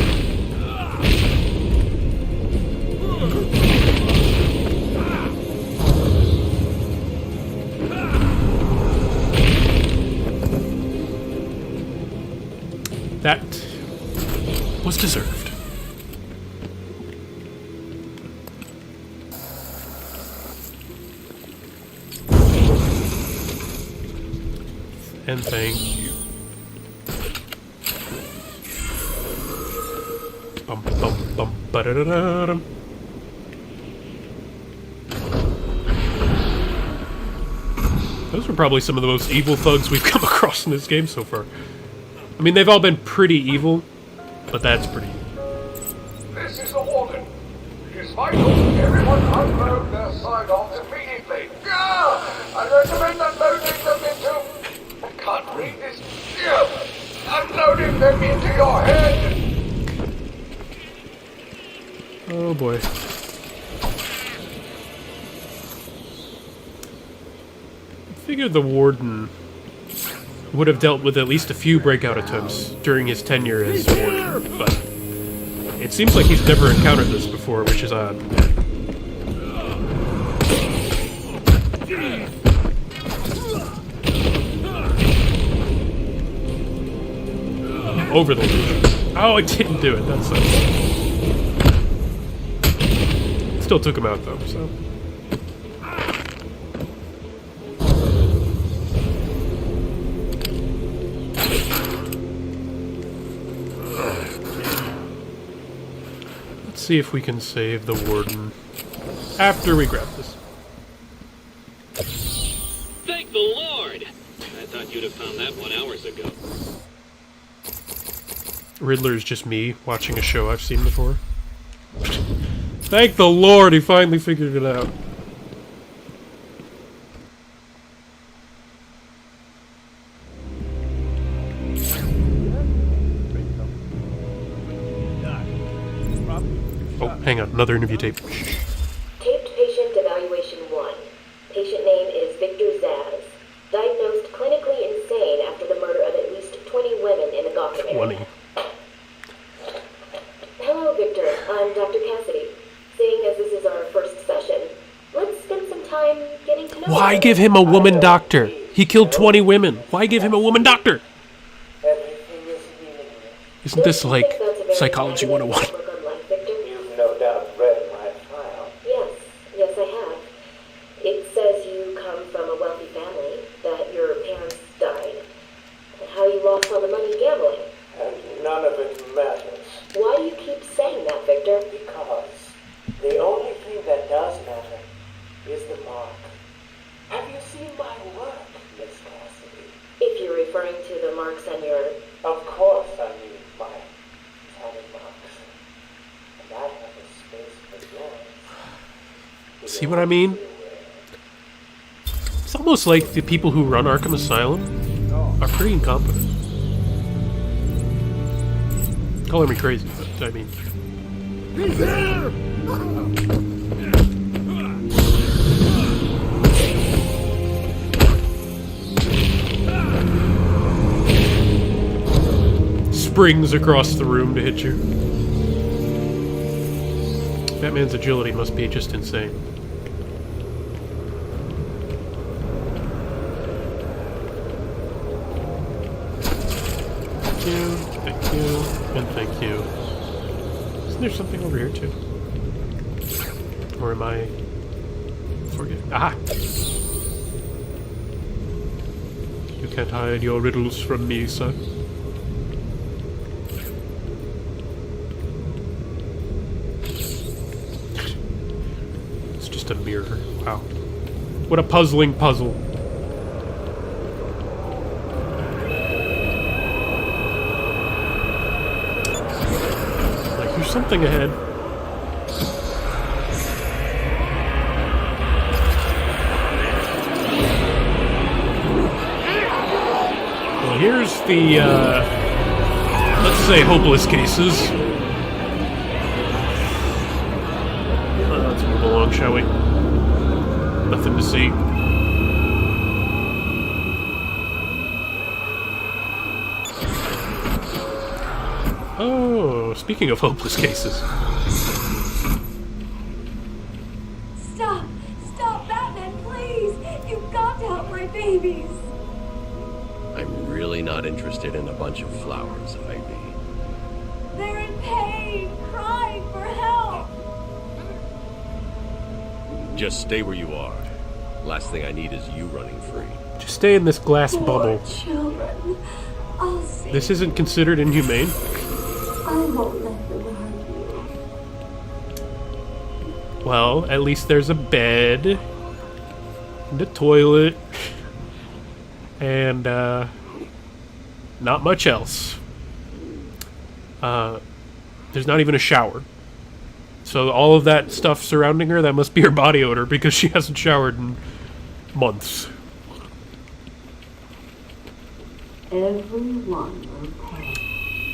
Speaker 1: That was deserved. And thank you. Bum bum bum ba-da-da-da-dum. Those are probably some of the most evil thugs we've come across in this game so far. I mean, they've all been pretty evil, but that's pretty evil.
Speaker 19: This is a warning. It is vital everyone unload their sidearms immediately. I recommend unloading them into... I can't read this. Unloading them into your head.
Speaker 1: Oh boy. I figured the warden would have dealt with at least a few breakout attempts during his tenure as warden, but it seems like he's never encountered this before, which is odd. Over the leash. Oh, it didn't do it. That sucks. Still took him out though, so. Let's see if we can save the warden after we grab this.
Speaker 8: Thank the Lord! I thought you'd have found that 1 hour ago.
Speaker 1: Riddler's just me watching a show I've seen before. Thank the Lord, he finally figured it out. Oh, hang on, another interview tape.
Speaker 7: Taped patient evaluation 1. Patient name is Victor Zaz. Diagnosed clinically insane after the murder of at least 20 women in the Gotham area.
Speaker 1: 20.
Speaker 7: Hello, Victor. I'm Dr. Cassidy. Seeing as this is our first session, let's spend some time getting to know
Speaker 1: Why
Speaker 7: you.
Speaker 1: give him a woman doctor? He killed 20 women. Why give him a woman doctor? Isn't this like Psychology 101?
Speaker 7: You've no doubt read my file. Yes, I have. It says you come from a wealthy family, that your parents died, and how you lost all the money gambling.
Speaker 13: And none of it matters.
Speaker 7: Why do you keep saying that, Victor?
Speaker 13: Because the only thing that does matter is the mark. Have you seen my work, Miss Cassidy?
Speaker 7: If you're referring to the marks on your...
Speaker 13: Of course I mean my tally marks. And I have a space for yours.
Speaker 1: See what I mean? It's almost like the people who run Arkham Asylum are pretty incompetent. Color me crazy, but I mean...
Speaker 18: He's here!
Speaker 1: Springs across the room to hit you. Batman's agility must be just insane. Thank you, and thank you. Isn't there something over here too? Or am I forgetting? Aha! You can't hide your riddles from me, son. It's just a mirror. Wow. What a puzzling puzzle. Like, there's something ahead. Here's the, let's say, hopeless cases. Let's move along, shall we? Nothing to see. Oh, speaking of hopeless cases.
Speaker 14: Stop! Stop, Batman, please! You've got to help my babies!
Speaker 10: I'm really not interested in a bunch of flowers, Ivy.
Speaker 14: They're in pain, crying for help!
Speaker 10: Just stay where you are. Last thing I need is you running free.
Speaker 1: Just stay in this glass bubble.
Speaker 14: Children, I'll see.
Speaker 1: This isn't considered inhumane.
Speaker 14: I won't let them hurt you.
Speaker 1: Well, at least there's a bed, and a toilet, and not much else. There's not even a shower. So all of that stuff surrounding her, that must be her body odor, because she hasn't showered in months.
Speaker 14: Everyone will pay.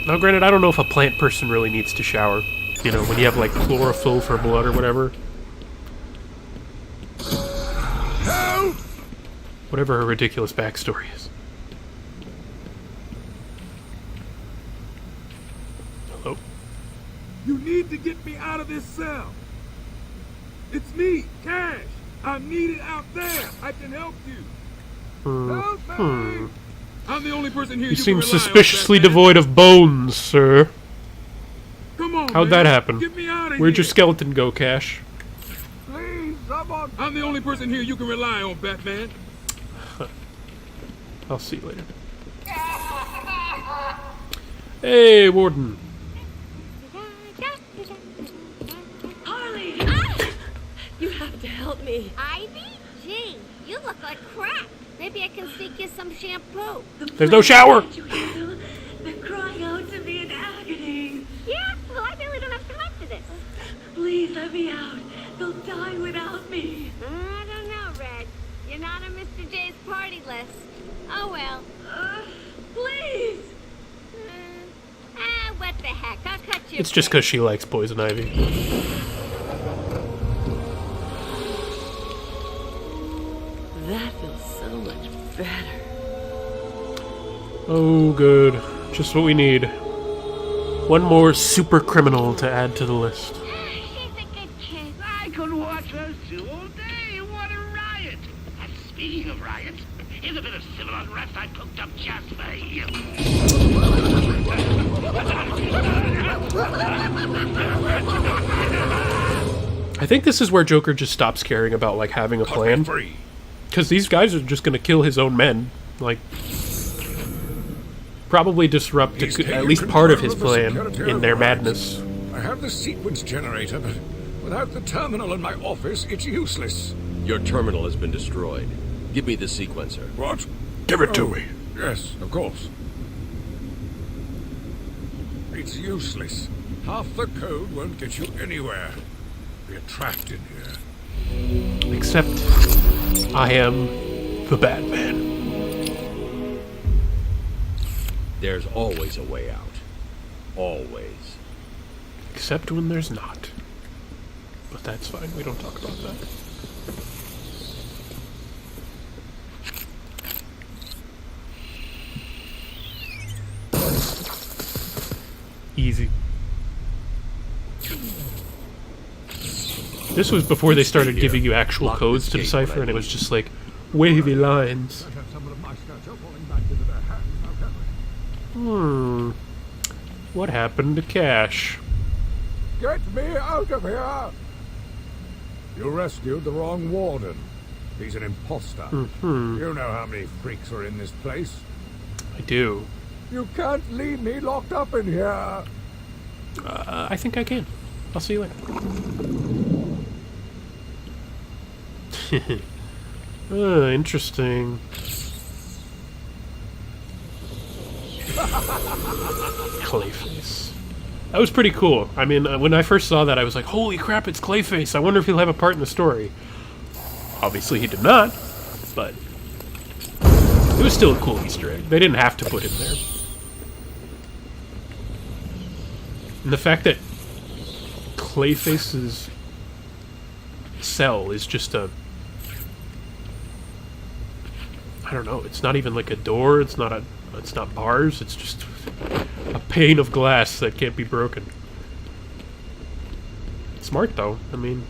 Speaker 1: Now, granted, I don't know if a plant person really needs to shower. You know, when you have, like, chlorophyll for blood or whatever.
Speaker 18: Help!
Speaker 1: Whatever her ridiculous backstory is. Hello?
Speaker 11: You need to get me out of this cell. It's me, Cash. I'm needed out there. I can help you. Help me. I'm the only person here
Speaker 1: You
Speaker 11: can
Speaker 1: seem
Speaker 11: rely on,
Speaker 1: suspiciously
Speaker 11: Batman.
Speaker 1: devoid of bones, sir.
Speaker 11: Come on,
Speaker 1: How'd
Speaker 11: man.
Speaker 1: that happen?
Speaker 11: Get me out of
Speaker 1: Where'd your
Speaker 11: here.
Speaker 1: skeleton go, Cash?
Speaker 11: Please, someone. I'm the only person here you can rely on, Batman.
Speaker 1: I'll see you later. Hey, Warden.
Speaker 14: Harley! You have to help me.
Speaker 17: Ivy? Gee, you look like crap. Maybe I can sneak you some shampoo.
Speaker 1: There's no shower!
Speaker 14: They're crying out to me in agony.
Speaker 17: Yeah? Well, I really don't have time for this.
Speaker 14: Please let me out. They'll die without me.
Speaker 17: I don't know, Red. You're not on Mr. J's party list. Oh, well.
Speaker 14: Please!
Speaker 17: What the heck? I'll cut you.
Speaker 1: It's just because she likes poison ivy.
Speaker 14: That feels so much better.
Speaker 1: Oh, good. Just what we need. One more super criminal to add to the list.
Speaker 2: She's a good kid. I could watch those two all day. What a riot. And speaking of riots, here's a bit of civil unrest I cooked up just for you.
Speaker 1: I think this is where Joker just stops caring about, like, having a plan. Because these guys are just going to kill his own men. Like, probably disrupt at least part of his plan in their madness.
Speaker 5: I have the sequence generator, but without the terminal in my office, it's useless.
Speaker 10: Your terminal has been destroyed. Give me the sequencer.
Speaker 5: What?
Speaker 15: Give it to me.
Speaker 5: Yes, of course. It's useless. Half the code won't get you anywhere. We're trapped in here.
Speaker 1: Except, I am the Batman.
Speaker 10: There's always a way out. Always.
Speaker 1: Except when there's not. But that's fine, we don't talk about that. This was before they started giving you actual codes to decipher, and it was just like wavy lines. What happened to Cash?
Speaker 11: Get me out of here! You rescued the wrong warden. He's an imposter. You know how many freaks are in this place.
Speaker 1: I do.
Speaker 11: You can't leave me locked up in here.
Speaker 1: I think I can. I'll see you later. Interesting. Clayface. That was pretty cool. I mean, when I first saw that, I was like, holy crap, it's Clayface. I wonder if he'll have a part in the story. Obviously, he did not, but it was still a cool Easter egg. They didn't have to put him there. And the fact that Clayface's cell is just a... I don't know, it's not even like a door, it's not bars, it's just a pane of glass that can't be broken. Smart though, I mean,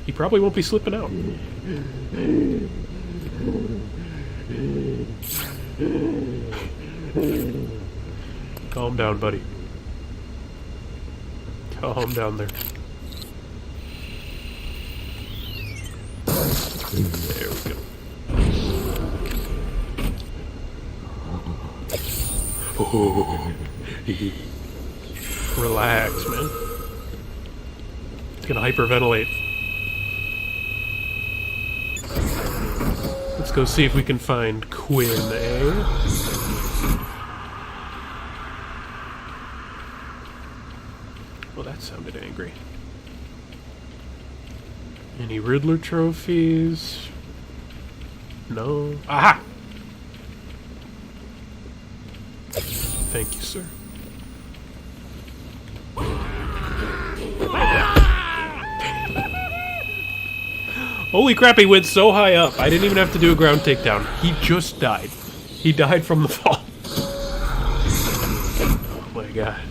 Speaker 1: he probably won't be slipping out. Calm down, buddy. Calm down there. There we go. Oh, relax, man. It's gonna hyperventilate. Let's go see if we can find Quinn, eh? Well, that sounded angry. Any Riddler trophies? No. Aha! Thank you, sir. Holy crap, he went so high up. I didn't even have to do a ground takedown. He just died. He died from the fall. Oh my god.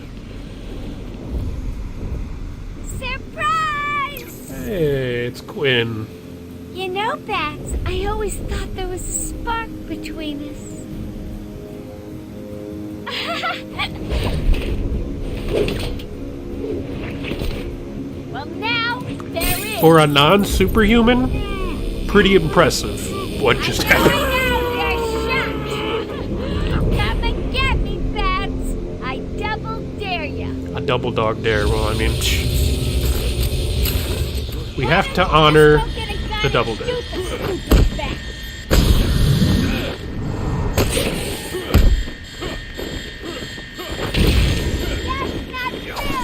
Speaker 17: Surprise!
Speaker 1: Hey, it's Quinn.
Speaker 17: You know, Bats, I always thought there was a spark between us. Well, now there is.
Speaker 1: For a non-superhuman, pretty impressive. What just happened?
Speaker 17: Come and get me, Bats. I double dare ya.
Speaker 1: A double dog dare. Well, I mean, we have to honor the double dare.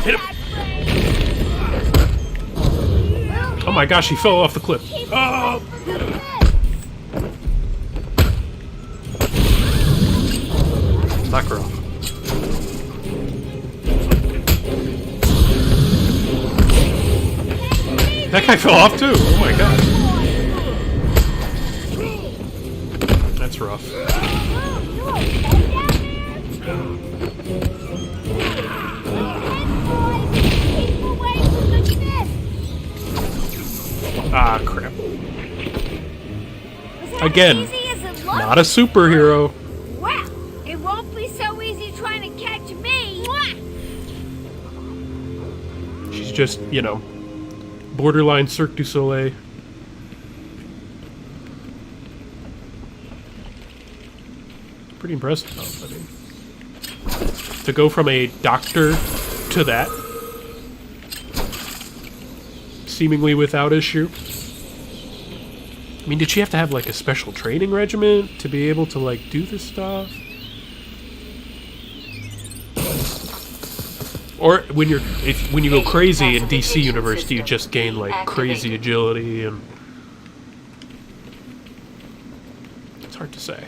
Speaker 1: Hit him. Oh my gosh, he fell off the cliff. Oh! Knock her off. That guy fell off too. Oh my god. That's rough. Ah, crap. Again, not a superhero.
Speaker 17: Well, it won't be so easy trying to catch me.
Speaker 1: She's just, you know, borderline Cirque du Soleil. Pretty impressive, though, I mean. To go from a doctor to that, seemingly without issue. I mean, did she have to have like a special training regimen to be able to like do this stuff? Or when you go crazy in DC Universe, do you just gain like crazy agility and it's hard to say.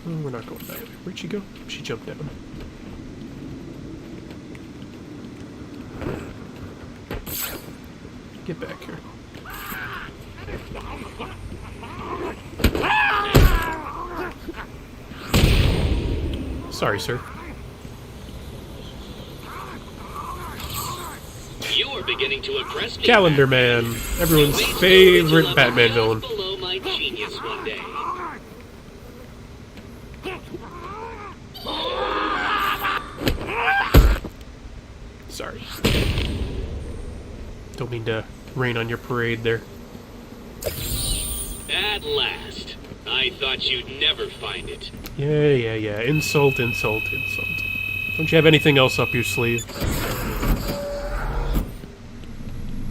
Speaker 1: Oh, we're not going that way. Where'd she go? She jumped down. Get back here. Sorry, sir.
Speaker 8: You are beginning to impress me.
Speaker 1: Calendar Man, everyone's favorite Batman villain.
Speaker 8: Below my genius one day.
Speaker 1: Sorry. Don't mean to rain on your parade there.
Speaker 8: At last. I thought you'd never find it.
Speaker 1: Yeah. Insult. Don't you have anything else up your sleeve?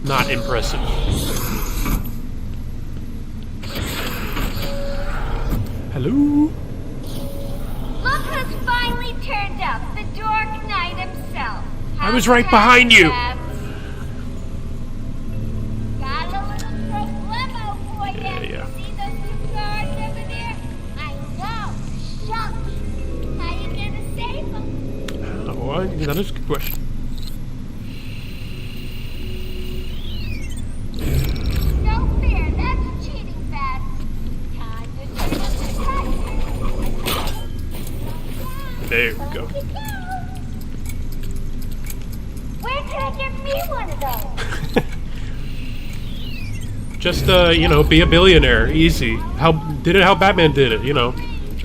Speaker 1: Not impressive. Hello?
Speaker 17: Look who's finally turned up, the Dark Knight himself.
Speaker 1: I was right behind you.
Speaker 17: Got a little problemo for you.
Speaker 1: Yeah.
Speaker 17: See those two cars over there? I know. Shucks. How you gonna save them?
Speaker 1: Well, that is a good question.
Speaker 17: No fair. That's cheating, Bats. Time to turn up the price.
Speaker 1: There we go.
Speaker 17: Where can I get me one of those?
Speaker 1: Just, be a billionaire. Easy. How Batman did it,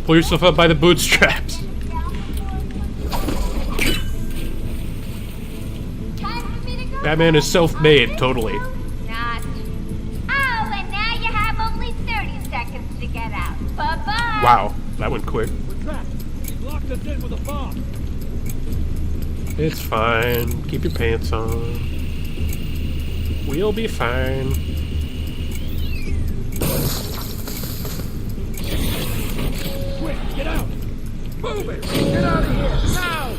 Speaker 1: Pull yourself up by the bootstraps. Batman is self-made, totally.
Speaker 17: Not. Oh, and now you have only 30 seconds to get out. Bye-bye.
Speaker 1: Wow, that went quick.
Speaker 11: We're trapped. He locked us in with a bomb.
Speaker 1: It's fine. Keep your pants on. We'll be fine.
Speaker 11: Quick, get out! Move it! Get out of here, now!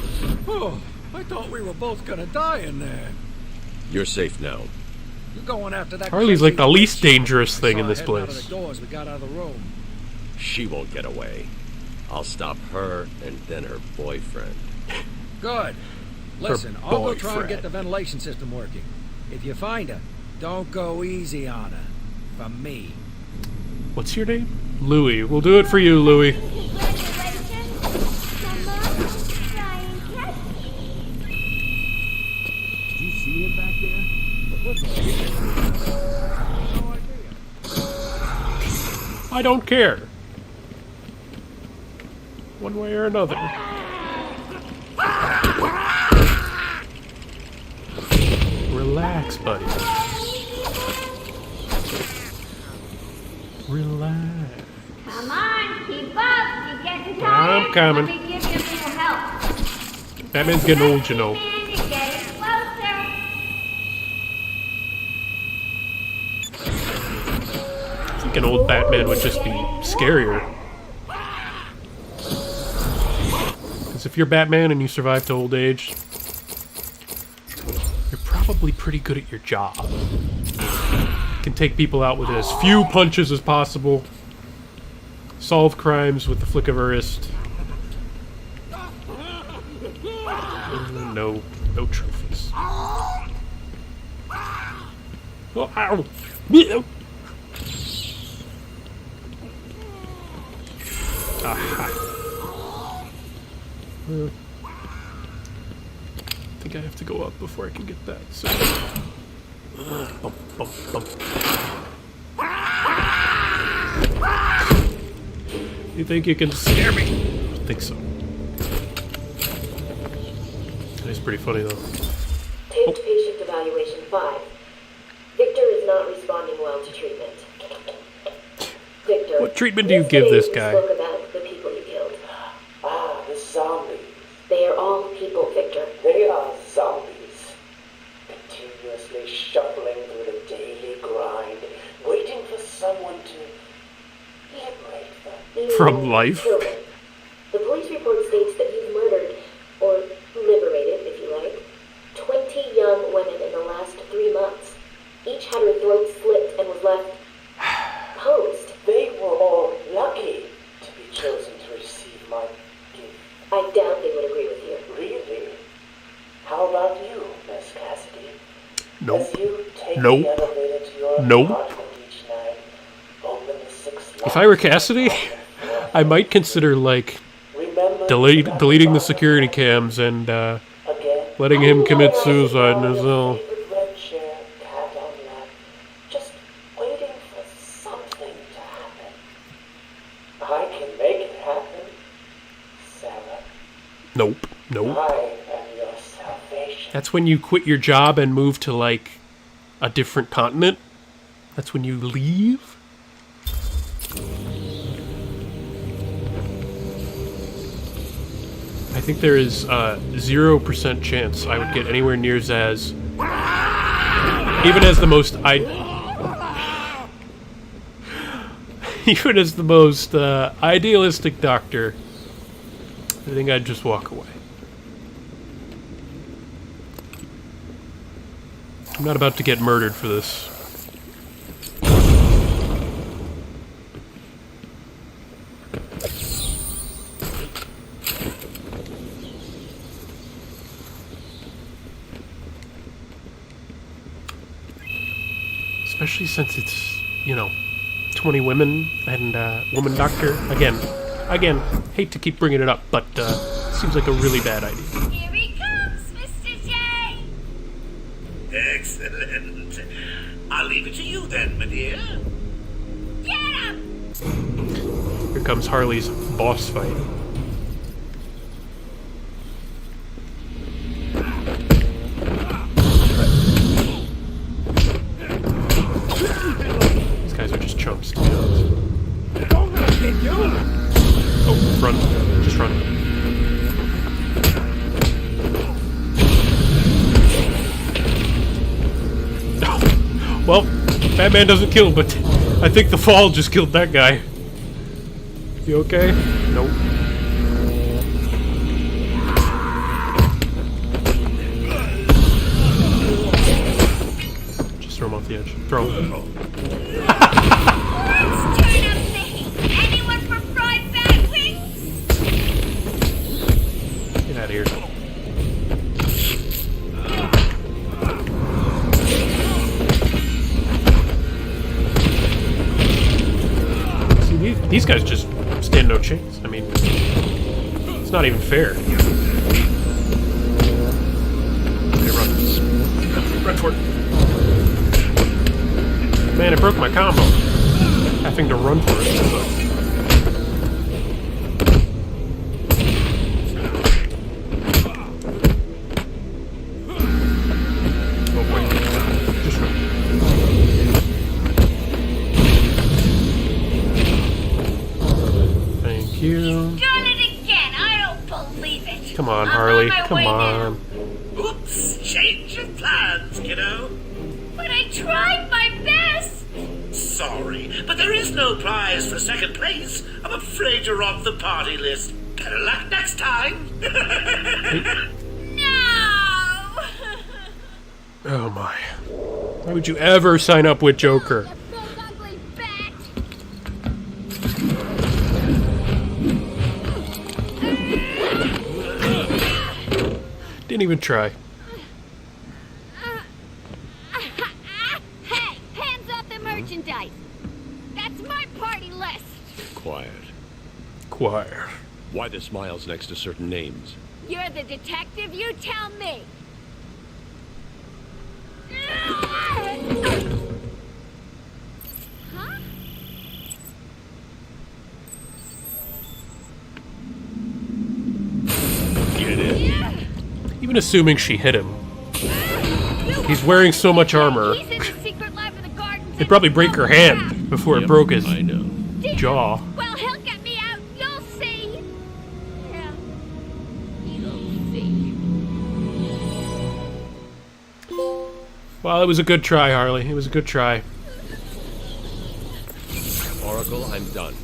Speaker 11: Oh, I thought we were both gonna die in there.
Speaker 10: You're safe now.
Speaker 11: You're going after that.
Speaker 1: Harley's like the least dangerous thing in this
Speaker 11: Out of the
Speaker 1: place.
Speaker 11: doors, we got out of the room.
Speaker 10: She won't get away. I'll stop her and then her boyfriend.
Speaker 11: Good. Listen, I'll go try and get the ventilation system working. If you find her, don't go easy on her. For me.
Speaker 1: What's your name? Louie. We'll do it for you, Louie.
Speaker 9: Did you see him back there?
Speaker 11: No idea.
Speaker 1: I don't care. One way or another. Relax, buddy. Relax.
Speaker 17: Come on, keep up. You're getting tired.
Speaker 1: I'm coming.
Speaker 17: Let me give you a little help.
Speaker 1: Batman's getting old, you know.
Speaker 17: Man, you're getting closer.
Speaker 1: I think an old Batman would just be scarier. Because if you're Batman and you survive to old age, you're probably pretty good at your job. You can take people out with as few punches as possible. Solve crimes with the flick of a wrist. No trophies. Oh, ow! Aha. I think I have to go up before I can get that. So. Bump, bump, bump. You think you can scare me? I think so. It's pretty funny though.
Speaker 7: Taped patient evaluation 5. Victor is not responding well to treatment. Victor,
Speaker 1: What treatment do you give this guy?
Speaker 7: Spoke about the people you killed.
Speaker 13: Ah, the zombies.
Speaker 7: They are all people, Victor.
Speaker 13: They are zombies. Continuously shuffling through the daily grind, waiting for someone to liberate them.
Speaker 1: From life?
Speaker 7: The police report states that you've murdered, or liberated, if you like, 20 young women in the last 3 months. Each had her throat slit and was left posed.
Speaker 13: They were all lucky to be chosen to receive my gift.
Speaker 7: I doubt they would agree with you.
Speaker 13: Really? How about you, Miss Cassidy?
Speaker 1: Nope.
Speaker 13: As you take
Speaker 1: Nope.
Speaker 13: the elevator to your
Speaker 1: Nope.
Speaker 13: apartment each night, open the 6
Speaker 1: If I were Cassidy, I might consider, like, deleting the security cams and letting him commit suicide in his cell. That's when you quit your job and move to, like, a different continent. That's when you leave. I think there is a 0% chance I would get anywhere near Zaz. Even as the most even as the most idealistic doctor, I think I'd just walk away. I'm not about to get murdered for this. Especially since it's, you know, 20 women and woman doctor. Again, hate to keep bringing it up, but seems like a really bad idea.
Speaker 17: Here he comes, Mr. J.
Speaker 2: Excellent. I'll leave it to you then, my dear.
Speaker 17: Get him!
Speaker 1: Here comes Harley's boss fight. These guys are just chumps, to be honest. Oh, run. Just run. Well, Batman doesn't kill, but I think the fall just killed that guy. You okay? Nope. Just throw him off the edge. Throw him.
Speaker 17: Let's turn up the heat. Anyone for fried Batweek?
Speaker 1: Get out of here. These guys just stand no chance. I mean, it's not even fair. Okay, run. Run for it. Man, it broke my combo. Having to run for it. Oh, wait. Just run. You.
Speaker 17: He's done it again. I don't believe it.
Speaker 1: Come on, Harley.
Speaker 17: I'm on my
Speaker 1: Come
Speaker 17: way
Speaker 1: on.
Speaker 17: now.
Speaker 2: Oops, change of plans, kiddo.
Speaker 17: But I tried my best.
Speaker 2: Sorry, but there is no prize for second place. I'm afraid you're off the party list. Better luck next time.
Speaker 17: No.
Speaker 1: Oh my. Why would you ever sign up with Joker? Didn't even try.
Speaker 14: Hey, hands off the merchandise. That's my party list.
Speaker 10: Quiet.
Speaker 1: Choir.
Speaker 10: Why the smiles next to certain names?
Speaker 14: You're the detective, you tell me. Huh?
Speaker 10: Get it?
Speaker 1: Even assuming she hit him. He's wearing so much armor. It'd probably break her hand before it broke his jaw.
Speaker 14: Well, he'll get me out. You'll see. Yeah. You'll see.
Speaker 1: Well, it was a good try, Harley. It was a good try.
Speaker 10: Oracle, I'm done.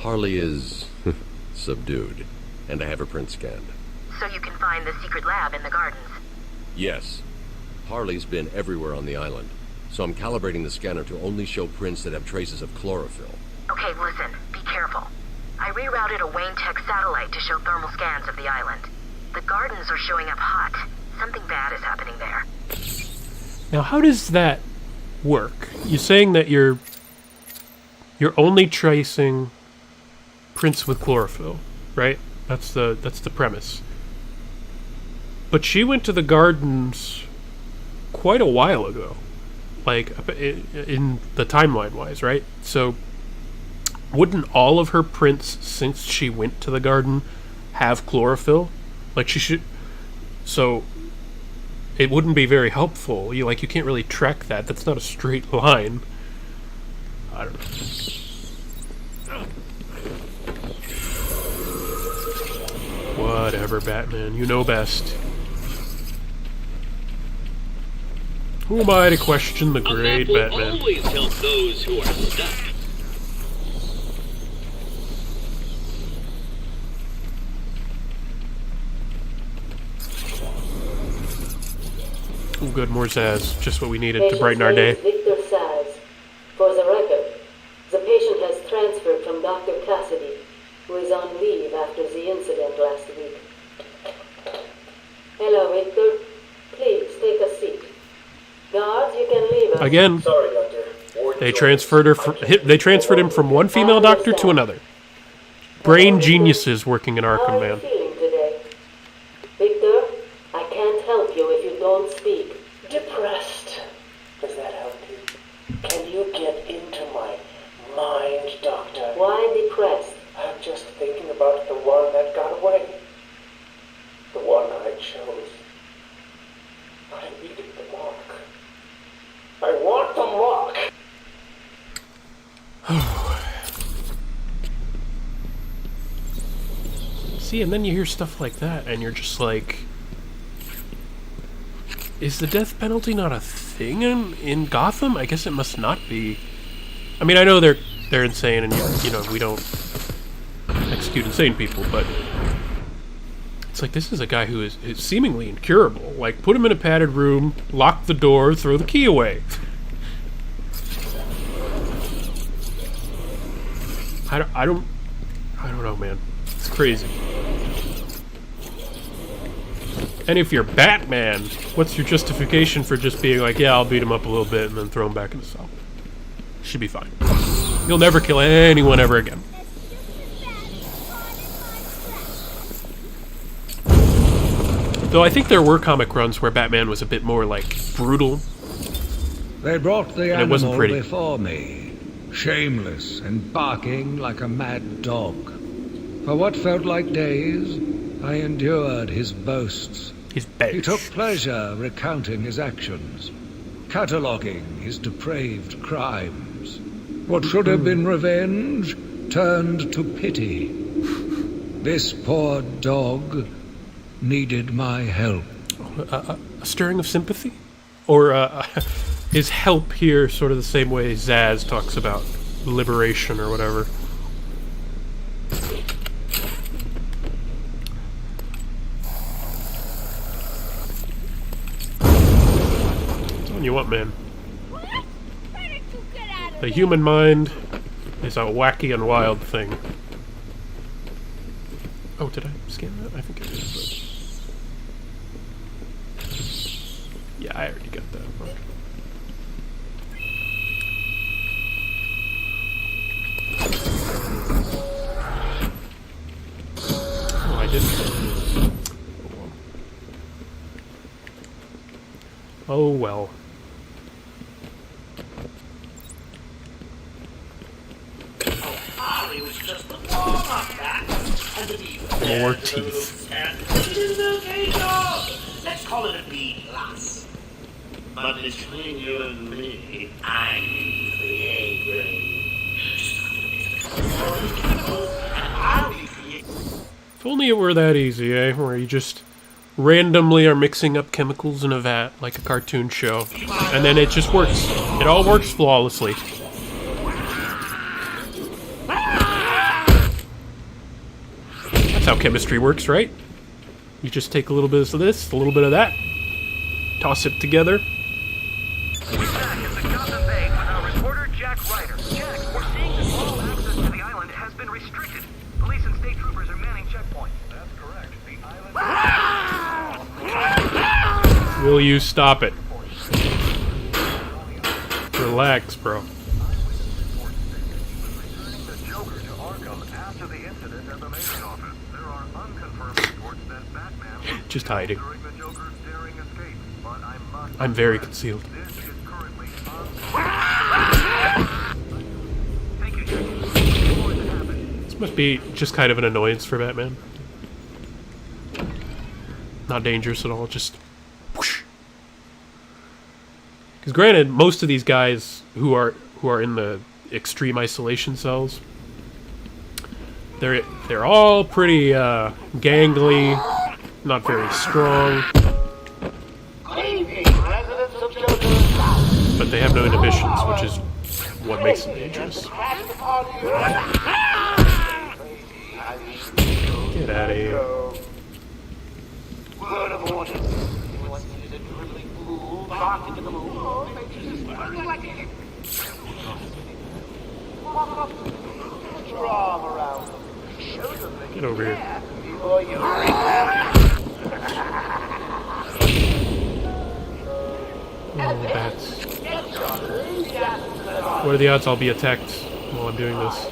Speaker 10: Harley is subdued, and I have her print scanned.
Speaker 12: So you can find the secret lab in the gardens.
Speaker 10: Yes. Harley's been everywhere on the island, so I'm calibrating the scanner to only show prints that have traces of chlorophyll.
Speaker 12: Okay, listen. Be careful. I rerouted a Wayne Tech satellite to show thermal scans of the island. The gardens are showing up hot. Something bad is happening there.
Speaker 1: Now, how does that work? You're saying that you're only tracing prints with chlorophyll, right? That's the premise. But she went to the gardens quite a while ago, like in the timeline-wise, right? So wouldn't all of her prints since she went to the garden have chlorophyll? Like she should. So it wouldn't be very helpful. You can't really track that. That's not a straight line. I don't know. Whatever, Batman. You know best. Who am I to question the great Batman?
Speaker 8: Will always help those who are stuck.
Speaker 1: Oh, good, more Zaz. Just what we needed to brighten our day.
Speaker 7: Victor Zaz. For the record, the patient has transferred from Dr. Cassidy, who is on leave after the incident last week. Hello, Victor. Please take a seat. Guards, you can leave us.
Speaker 1: Again,
Speaker 13: Sorry, Doctor.
Speaker 1: they transferred him from one female doctor to another. Brain geniuses working in Arkham,
Speaker 7: How are you
Speaker 1: man.
Speaker 7: feeling today? Victor, I can't help you if you don't speak.
Speaker 2: Depressed. Does that help you? Can you get into my mind, Doctor?
Speaker 7: Why depressed?
Speaker 2: I'm just thinking about the one that got away. The one I chose. I needed the mark. I want the mark!
Speaker 1: See, and then you hear stuff like that, and you're just like... Is the death penalty not a thing in Gotham? I guess it must not be. I mean, I know they're insane, and you know we don't execute insane people, but it's like this is a guy who is seemingly incurable. Like, put him in a padded room, lock the door, throw the key away. I don't know, man. It's crazy. And if you're Batman, what's your justification for just being like, yeah, I'll beat him up a little bit and then throw him back in the cell? Should be fine. You'll never kill anyone ever again. Though I think there were comic runs where Batman was a bit more, like, brutal.
Speaker 5: They brought the
Speaker 1: And it wasn't
Speaker 5: animal
Speaker 1: pretty.
Speaker 5: before me, shameless and barking like a mad dog. For what felt like days, I endured his boasts. He took pleasure recounting his actions, cataloguing his depraved crimes. What should have been revenge turned to pity. This poor dog needed my help.
Speaker 1: A stirring of sympathy? Or is help here sort of the same way Zaz talks about liberation or whatever? You what, man? The human mind is a wacky and wild thing. Oh, did I scan that? I think I did. But... Yeah, I already got that. Okay. Oh, I didn't. Oh well. More teeth.
Speaker 2: Let's call it a B+. But between you and me, I need the A grade.
Speaker 1: If only it were that easy, eh? Where you just randomly are mixing up chemicals in a vat like a cartoon show. And then it just works. It all works flawlessly. That's how chemistry works, right? You just take a little bit of this, a little bit of that, toss it together. Will you stop it? Relax, bro. Just hiding. I'm very concealed. This must be just kind of an annoyance for Batman. Not dangerous at all, just whoosh, Because granted, most of these guys who are in the extreme isolation cells, they're all pretty gangly, not very strong, but they have no inhibitions, which is what makes them dangerous. Get out of here.
Speaker 19: Word of order. Anyone sees a dribbling fool bark into the moon, oh, it makes you sparkle like it. Walk up, put your arm around them. Show them that
Speaker 1: Get over here.
Speaker 19: before you
Speaker 1: Oh, bats. What are the odds I'll be attacked while I'm doing this?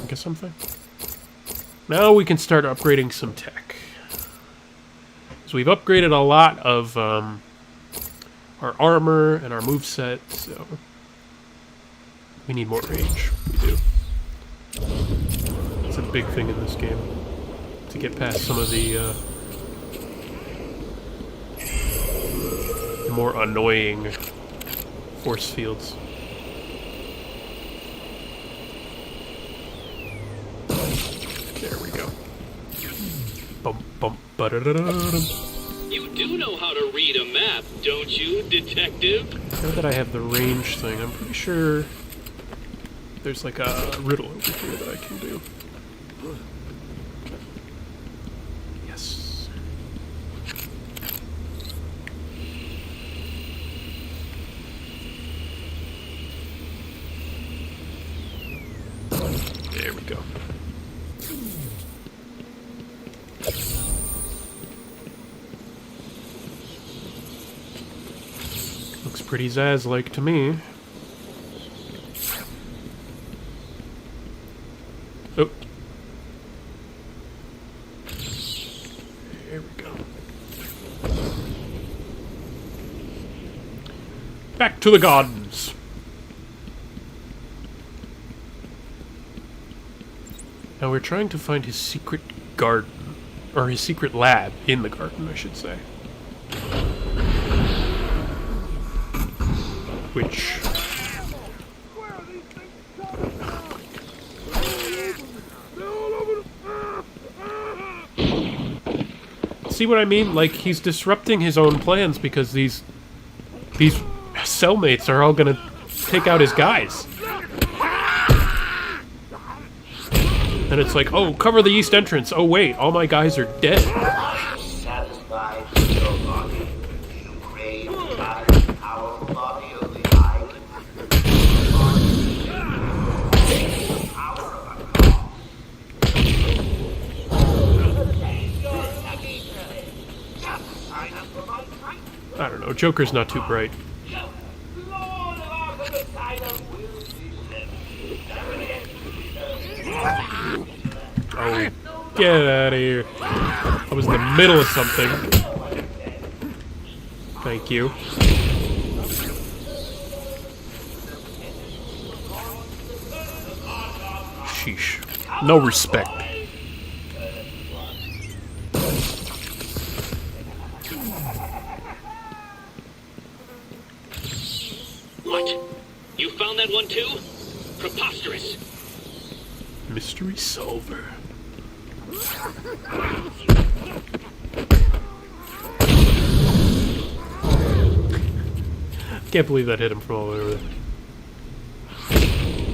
Speaker 1: Guess something. Now we can start upgrading some tech. So we've upgraded a lot of our armor and our moveset, so we need more range. We do. It's a big thing in this game to get past some of the more annoying force fields. There we go. Bum, bum, ba-da-da-da-dum.
Speaker 8: You do know how to read a map, don't you, detective?
Speaker 1: Now that I have the range thing, I'm pretty sure there's like a riddle over here that I can do. Yes. There we go. Looks pretty Zaz-like to me. Oh. There we go. Back to the gardens. Now we're trying to find his secret garden. Or his secret lab in the garden, I should say. Which... See what I mean? Like, he's disrupting his own plans because these cellmates are all gonna take out his guys. And it's like, oh, cover the east entrance. Oh, wait, all my guys are dead.
Speaker 19: satisfied with your body. You crave the powerful body only I
Speaker 1: I don't know, Joker's not too bright. Oh, get out of here. I was in the middle of something. Thank you. Sheesh. No respect.
Speaker 8: What? You found that one too? Preposterous.
Speaker 1: Mystery solver. Can't believe that hit him from all the way over there.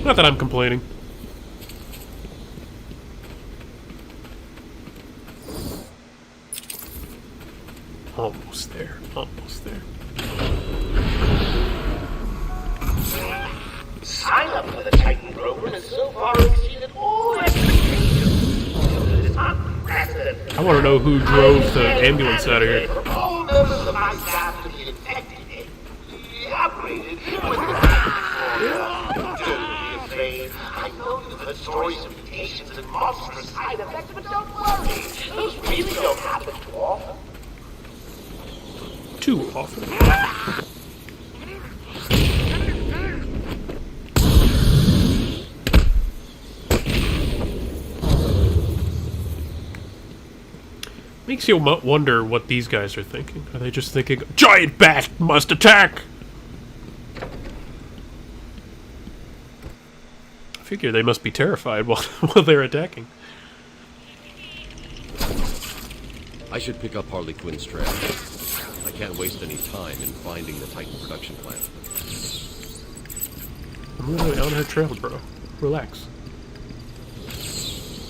Speaker 1: Not that I'm complaining. Almost there. Almost there.
Speaker 19: Sign up for the Titan program has so far exceeded all expectations. It's unprecedented.
Speaker 1: I want to know who drove the ambulance out of here.
Speaker 19: All members of my staff to be infected and operated with the Titan program. Don't be afraid. I know you've heard stories of mutations and monstrous side effects, but don't worry. Those really don't happen too often.
Speaker 1: Too often. Makes you wonder what these guys are thinking. Are they just thinking, giant bat must attack? I figure they must be terrified while they're attacking.
Speaker 10: I should pick up Harley Quinn's trail. I can't waste any time in finding the Titan production plant.
Speaker 1: I'm really on her trail, bro. Relax.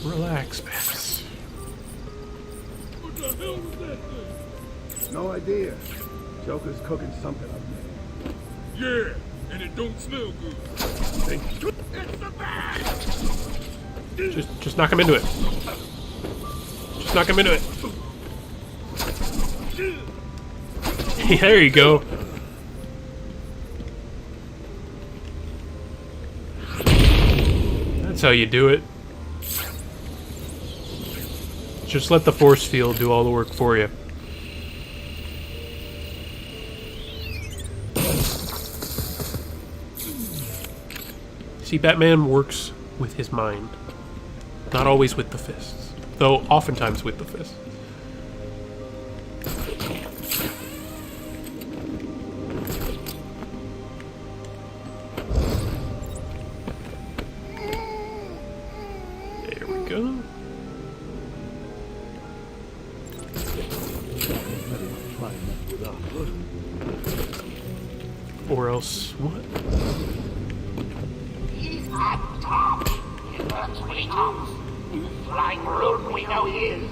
Speaker 1: Relax, Babs.
Speaker 11: What the hell was that thing?
Speaker 15: No idea. Joker's cooking something up there.
Speaker 11: Yeah, and it don't smell good. It's the bat!
Speaker 1: Just knock him into it. Just knock him into it. There you go. That's how you do it. Just let the force field do all the work for you. See, Batman works with his mind. Not always with the fists. Though, oftentimes with the fists. There we go. Or else, what?
Speaker 2: He's on top. That's what he comes. Flying balloon we know he is.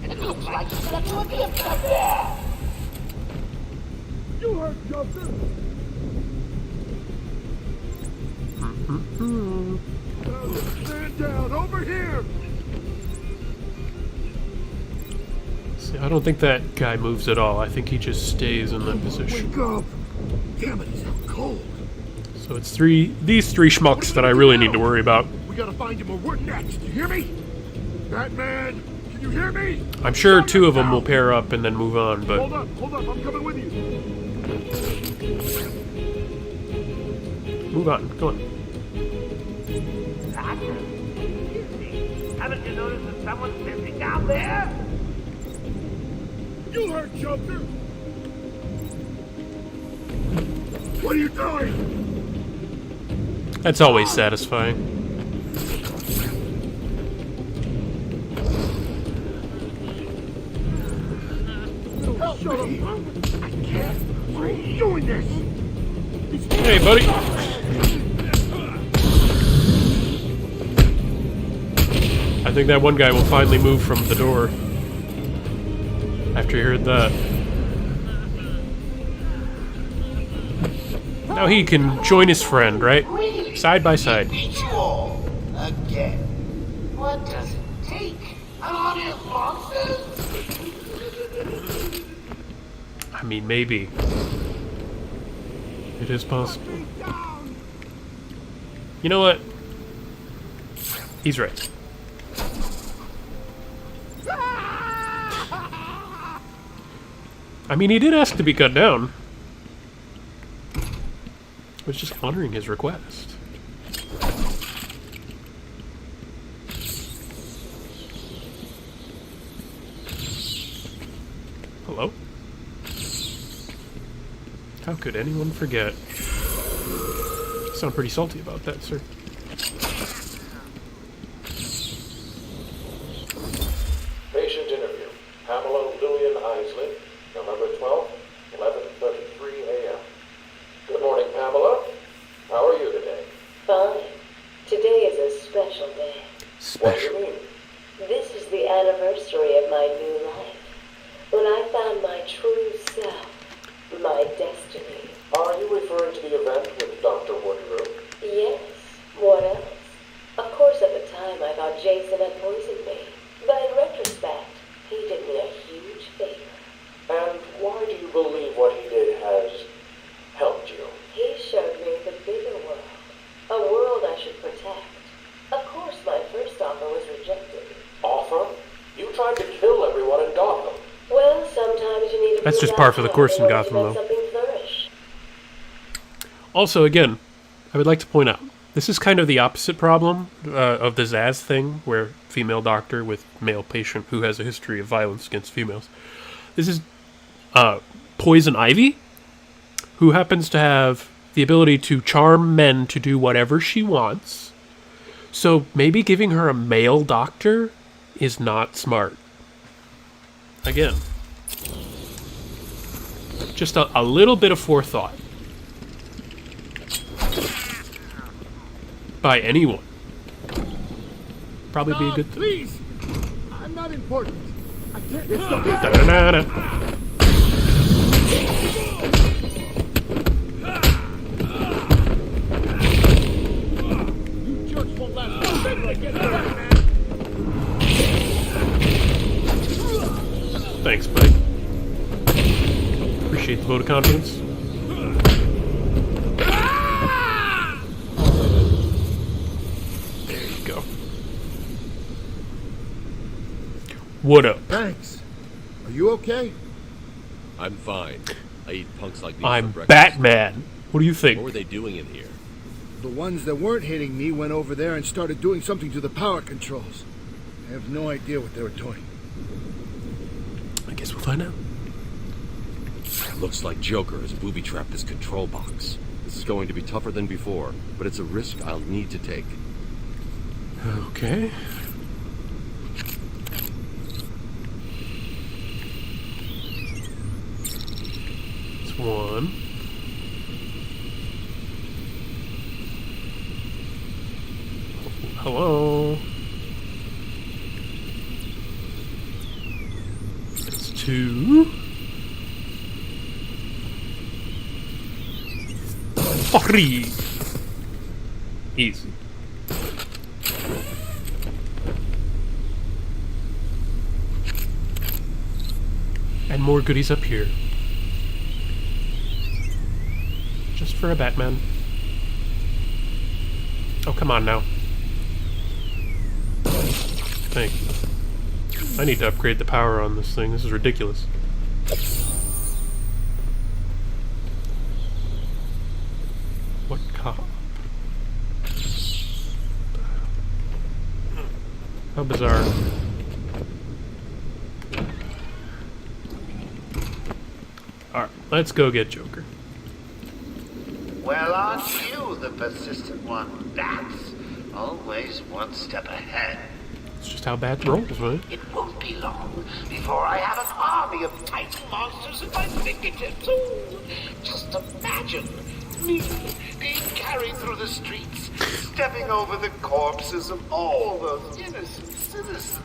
Speaker 2: And it looks like he's got to a gift up there.
Speaker 11: You heard Joker. Stand down, over here.
Speaker 1: See, I don't think that guy moves at all. I think he just stays in that position.
Speaker 11: Wake up. Damn it, he's out cold.
Speaker 1: So it's these three schmucks that I really need to worry about.
Speaker 11: We gotta find him or we're next. You hear me? Batman, can you hear me?
Speaker 1: I'm sure two of them will pair up and then move on, but...
Speaker 11: Hold up, I'm coming with you.
Speaker 1: Move on, go on.
Speaker 2: Doctor, haven't you noticed that someone's missing down there?
Speaker 11: You heard Joker. What are you doing?
Speaker 1: That's always satisfying.
Speaker 11: Shut up. I can't. Why are you doing this?
Speaker 1: Hey, buddy. I think that one guy will finally move from the door. After he heard that. Now he can join his friend, right? Side by side.
Speaker 2: Beat you all again. What does it take? An audience monster?
Speaker 1: I mean, maybe. It is possible. You know what? He's right. I mean, he did ask to be cut down. I was just honoring his request. Hello? How could anyone forget? You sound pretty salty about that, sir.
Speaker 13: Patient interview. Pamela Lillian Isley, November 12th, 11:33 a.m. Good morning, Pamela. How are you today?
Speaker 7: Fine. Today is a special day.
Speaker 13: What do you mean?
Speaker 7: This is the anniversary of my new life. When I found my true self, my destiny.
Speaker 13: Are you referring to the event with Dr. Woodrow?
Speaker 7: Yes. What else? Of course, at the time, I thought Jason had poisoned me. But in retrospect, he did me a huge favor.
Speaker 13: And why do you believe what he did has helped you?
Speaker 7: He showed me the bigger world. A world I should protect. Of course, my first offer was rejected.
Speaker 13: Offer? You tried to kill everyone in Gotham.
Speaker 7: Well, sometimes you need to...
Speaker 1: That's just par for the course in Gotham, though.
Speaker 7: something flourish.
Speaker 1: Also, again, I would like to point out, This is kind of the opposite problem of the Zaz thing, where female doctor with male patient who has a history of violence against females. This is Poison Ivy, who happens to have the ability to charm men to do whatever she wants. So maybe giving her a male doctor is not smart. Again, just a little bit of forethought by anyone. Probably be a good thing.
Speaker 11: Please! I'm not important. I can't. It's the
Speaker 1: Da-da-da-da.
Speaker 11: You jerks won't last one minute. I get back, man.
Speaker 1: Thanks, buddy. Appreciate the vote of confidence. There you go. What up?
Speaker 15: Thanks. Are you okay?
Speaker 10: I'm fine. I eat punks like these
Speaker 1: I'm
Speaker 10: for breakfast.
Speaker 1: Batman. What do you think?
Speaker 10: What were they doing in here?
Speaker 15: The ones that weren't hitting me went over there and started doing something to the power controls. I have no idea what they were doing.
Speaker 1: I guess we'll find out.
Speaker 10: Looks like Joker has booby-trapped this control box. This is going to be tougher than before, but it's a risk I'll need to take.
Speaker 1: Okay. It's one. Hello. It's two. Three. Easy. And more goodies up here. Just for a Batman. Oh, come on now. Thank you. I need to upgrade the power on this thing. This is ridiculous. What cop? How bizarre. Alright, let's go get Joker.
Speaker 2: Well, aren't you the persistent one? That's always one step ahead.
Speaker 1: It's just how Bat rolls, right?
Speaker 2: It won't be long before I have an army of Titan monsters at my fingertips. Ooh, just imagine me being carried through the streets, stepping over the corpses of all those innocent citizens.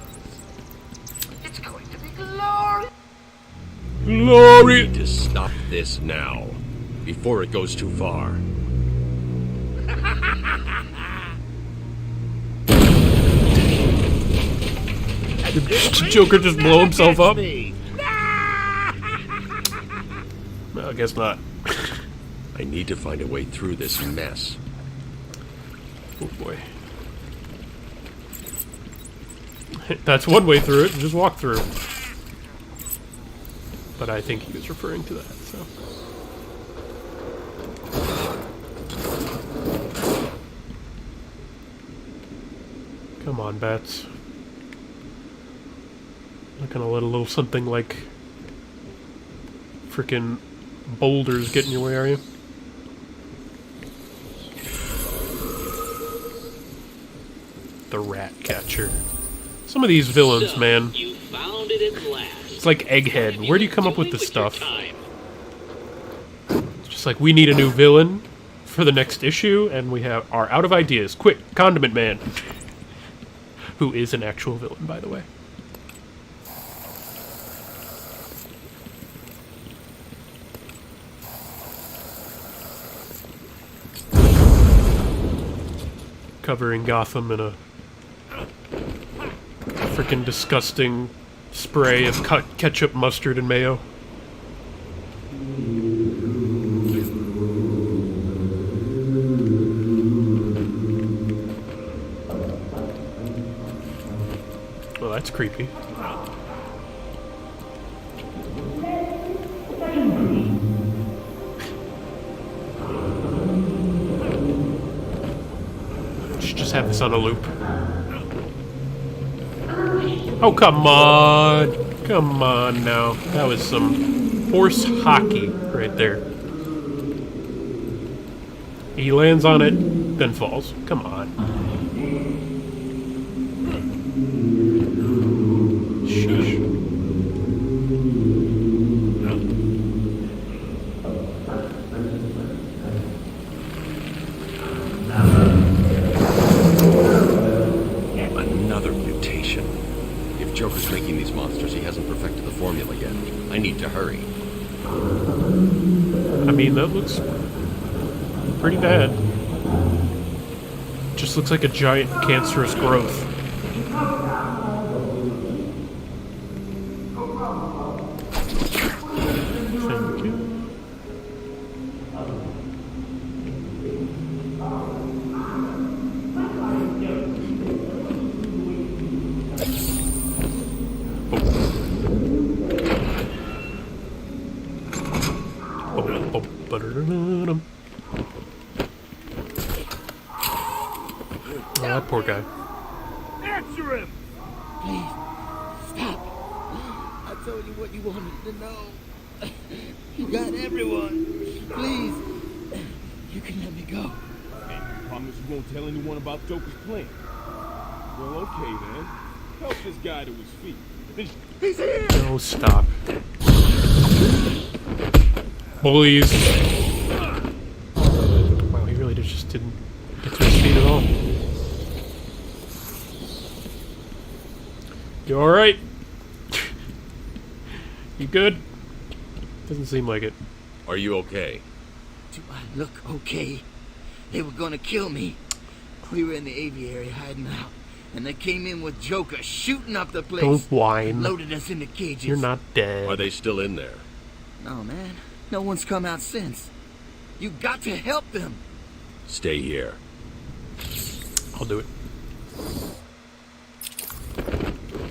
Speaker 2: It's going to be glorious.
Speaker 10: Glory! We need to stop this now, before it goes too far.
Speaker 1: Did Joker just blow himself up? Well, I guess not.
Speaker 10: I need to find a way through this mess.
Speaker 1: Oh boy. That's one way through it, just walk through. But I think he was referring to that, so. Come on, Bats. Not gonna let a little something like frickin' boulders get in your way, are you? The rat catcher. Some of these villains, man.
Speaker 8: You found it at last.
Speaker 1: It's like Egghead. Where do you come up with this stuff? It's just like, we need a new villain for the next issue, and we are out of ideas. Quick, Condiment Man. Who is an actual villain, by the way. Covering Gotham in a freaking disgusting spray of ketchup, mustard, and mayo. Well, that's creepy. just have this on a loop. Oh, come on. Come on now. That was some horse hockey right there. He lands on it, then falls. Come on. Sheesh.
Speaker 10: Another mutation. If Joker's making these monsters, he hasn't perfected the formula yet. I need to hurry.
Speaker 1: I mean, that looks pretty bad. Just looks like a giant cancerous growth. Thank you. Oh, that poor guy.
Speaker 11: Answer him!
Speaker 2: Please, stop. I told you what you wanted to know. You got everyone. Please, you can let me go.
Speaker 11: And you promise you won't tell anyone about Joker's plan? Well, okay then. Help this guy to his feet. He's here!
Speaker 1: No, stop. Bullies. Wow, he really just didn't get to his feet at all. You alright? You good? Doesn't seem like it.
Speaker 10: Are you okay?
Speaker 2: Do I look okay? They were gonna kill me. We were in the aviary hiding out, and they came in with Joker shooting up the place.
Speaker 1: Don't whine.
Speaker 2: Loaded us into cages.
Speaker 1: You're not dead.
Speaker 10: Are they still in there?
Speaker 2: No, man. No one's come out since. You got to help them.
Speaker 10: Stay here.
Speaker 1: I'll do it.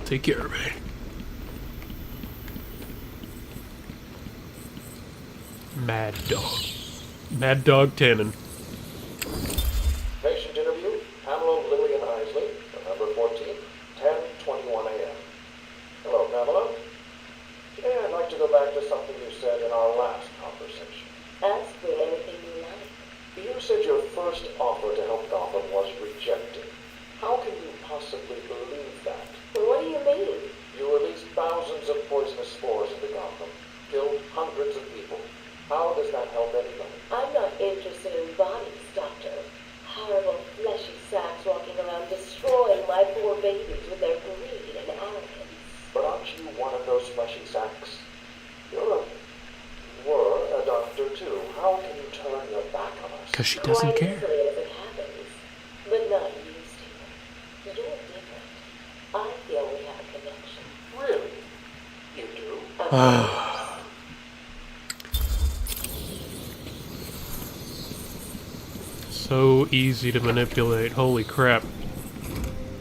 Speaker 1: Take care of me. Mad Dog. Mad Dog Tannen.
Speaker 13: Patient interview, Pamela Lillian Isley, November 14th, 10:21 a.m. Hello, Pamela. Today I'd like to go back to something you said in our last conversation.
Speaker 7: Ask me anything you like.
Speaker 13: You said your first offer to help Gotham was rejected. How can you possibly believe that?
Speaker 7: What do you mean?
Speaker 13: You released thousands of poisonous spores into Gotham, killed hundreds of people. How does that help anybody?
Speaker 7: I'm not interested in bodies, Doctor. Horrible, fleshy sacks walking around destroying my poor babies with their greed and arrogance.
Speaker 13: But aren't you one of those fleshy sacks? You were a doctor too. How can you turn your back on us?
Speaker 1: Because she doesn't care.
Speaker 7: Quite easily as it happens, but not used to. You're different. I feel we have a connection.
Speaker 13: Really? You do?
Speaker 1: So easy to manipulate. Holy crap.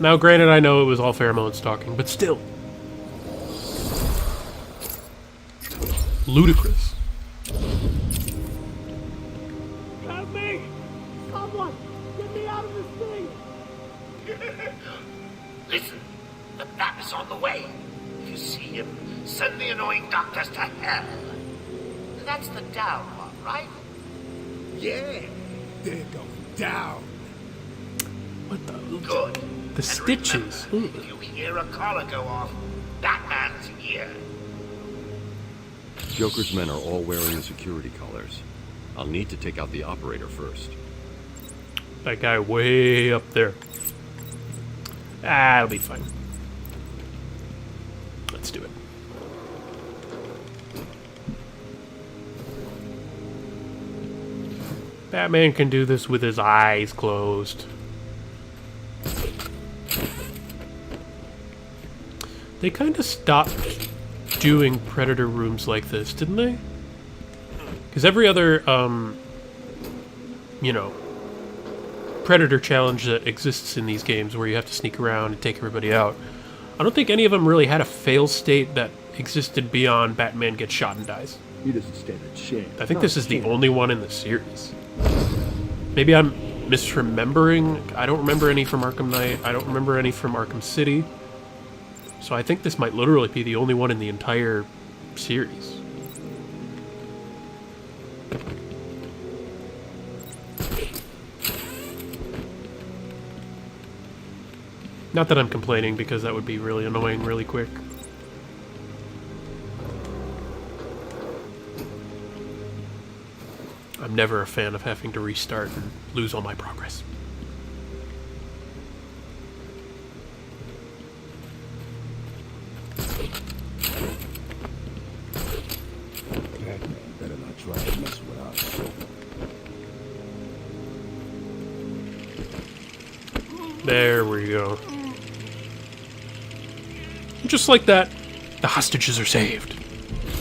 Speaker 1: Now, granted, I know it was all pheromones talking, but still. Ludicrous.
Speaker 11: Help me! Someone! Get me out of this thing!
Speaker 2: Listen, the Bat is on the way. If you see him, send the annoying doctors to hell. That's the down one, right?
Speaker 11: Yeah, they're going down.
Speaker 1: What the?
Speaker 2: Good.
Speaker 1: The stitches.
Speaker 2: Remember, if you hear a collar go off, Batman's here.
Speaker 10: Joker's men are all wearing the security collars. I'll need to take out the operator first.
Speaker 1: That guy way up there. Ah, it'll be fine. Let's do it. Batman can do this with his eyes closed. They kind of stopped doing Predator rooms like this, didn't they? Because every other, you know, Predator challenge that exists in these games where you have to sneak around and take everybody out, I don't think any of them really had a fail state that existed beyond Batman gets shot and dies.
Speaker 4: He doesn't stand a chance.
Speaker 1: I think this is the only one in the series. Maybe I'm misremembering. I don't remember any from Arkham Knight. I don't remember any from Arkham City. So I think this might literally be the only one in the entire series. Not that I'm complaining, because that would be really annoying really quick. I'm never a fan of having to restart and lose all my progress.
Speaker 15: Better not try to mess with us.
Speaker 1: There we go. Just like that, the hostages are saved.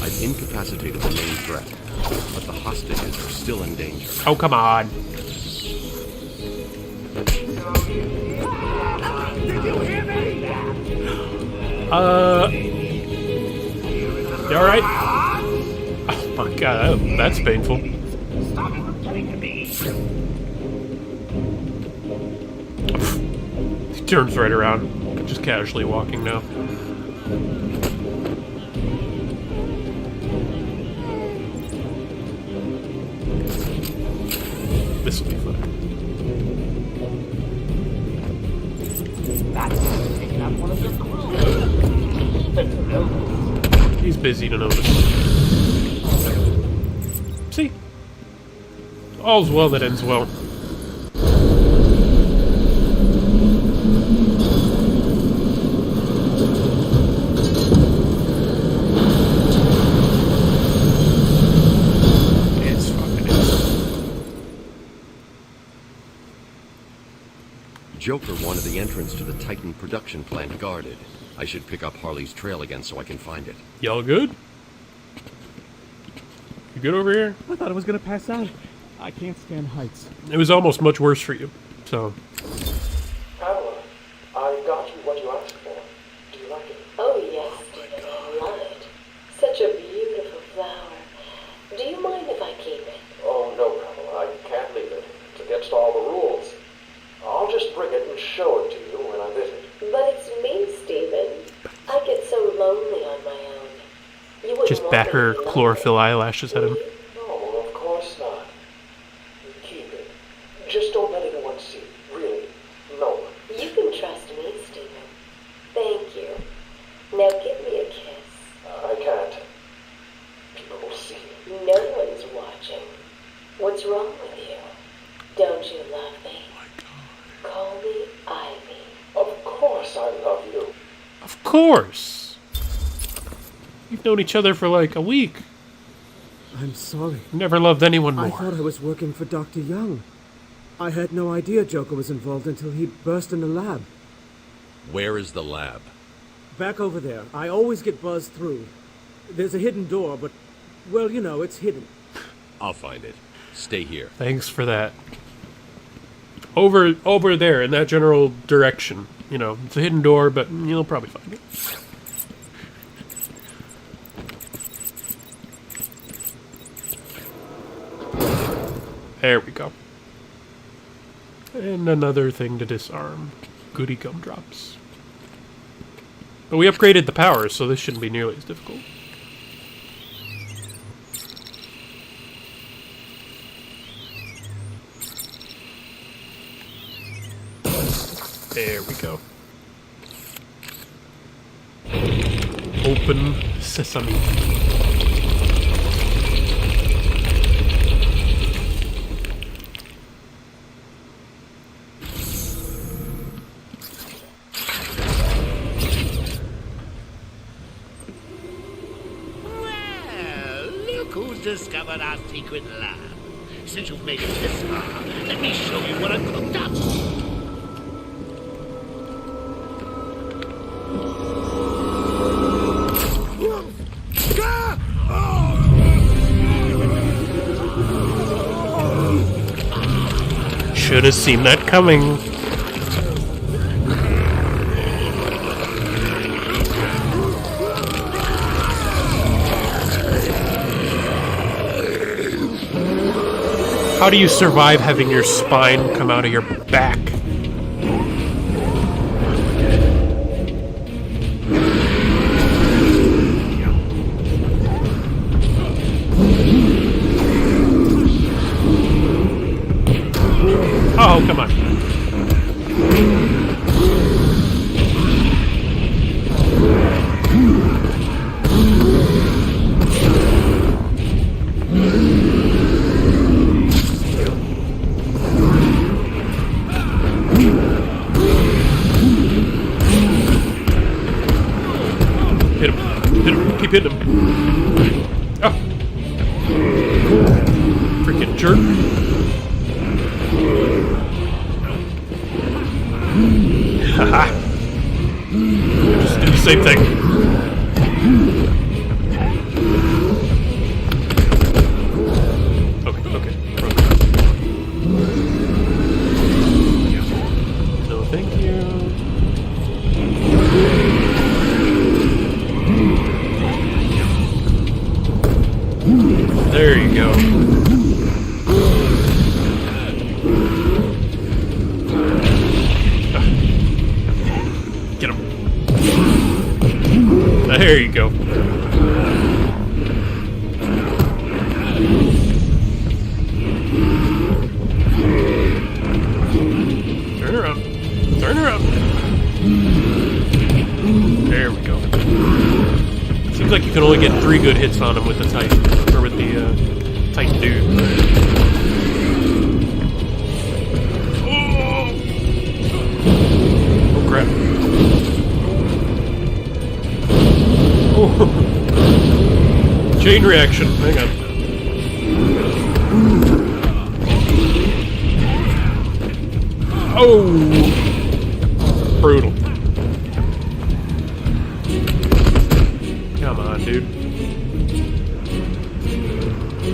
Speaker 10: I've incapacitated the main threat, but the hostages are still in danger.
Speaker 1: Oh, come on. You alright? Oh my god, that's painful. He turns right around, just casually walking now. This will be fun. He's busy to notice. See? All's well that ends well. It's fucking
Speaker 10: Joker wanted the entrance to the Titan production plant guarded. I should pick up Harley's trail again so I can find it.
Speaker 1: Y'all good? You good over here?
Speaker 3: I thought I was gonna pass out. I can't stand heights.
Speaker 1: It was almost much worse for you, so...
Speaker 13: Pamela, I got you what you asked for. Do you like it?
Speaker 7: Oh, yes, Stephen, I love it. Such a beautiful flower. Do you mind if I keep it?
Speaker 13: Oh, no, Pamela, I can't leave it. It's against all the rules. I'll just bring it and show it to you when I visit.
Speaker 7: But it's me, Stephen. I get so lonely on my own. You wouldn't
Speaker 1: Just
Speaker 7: want
Speaker 1: bat
Speaker 7: me
Speaker 1: her
Speaker 7: to be
Speaker 1: chlorophyll eyelashes at him.
Speaker 13: No, of course not. Keep it. Just don't let anyone see. Really. No one.
Speaker 7: You can trust me, Stephen. Thank you. Now give me a kiss.
Speaker 13: I can't. People will see.
Speaker 7: No one's watching. What's wrong with you? Don't you love me? Oh my God. Call me Ivy.
Speaker 13: Of course I love you.
Speaker 1: Of course! You've known each other for like a week.
Speaker 9: I'm sorry.
Speaker 1: Never loved anyone more.
Speaker 9: I thought I was working for Dr. Young. I had no idea Joker was involved until he burst in the lab.
Speaker 10: Where is the lab?
Speaker 9: Back over there. I always get buzzed through. There's a hidden door, but, well, you know, it's hidden.
Speaker 10: I'll find it. Stay here.
Speaker 1: Thanks for that. Over there, in that general direction. You know, it's a hidden door, but you'll probably find it. There we go. And another thing to disarm. Goody gumdrops. But we upgraded the powers, so this shouldn't be nearly as difficult. There we go. Open sesame.
Speaker 2: Well, look who's discovered our secret lab. Since you've made it this far, let me show you what I've cooked up.
Speaker 1: Should have seen that coming. How do you survive having your spine come out of your back? Oh, come on. Hit him. Hit him. Keep hitting him. Oh. Freaking jerk. Haha. Just do the same thing. Okay, okay. No, thank you. There you go. Get him. There you go. Turn around. Turn around. There we go. Seems like you can only get 3 good hits on him with the Titan, or with the Titan dude. Oh crap. Oh. Chain reaction. Hang on. Oh. Brutal. Come on, dude.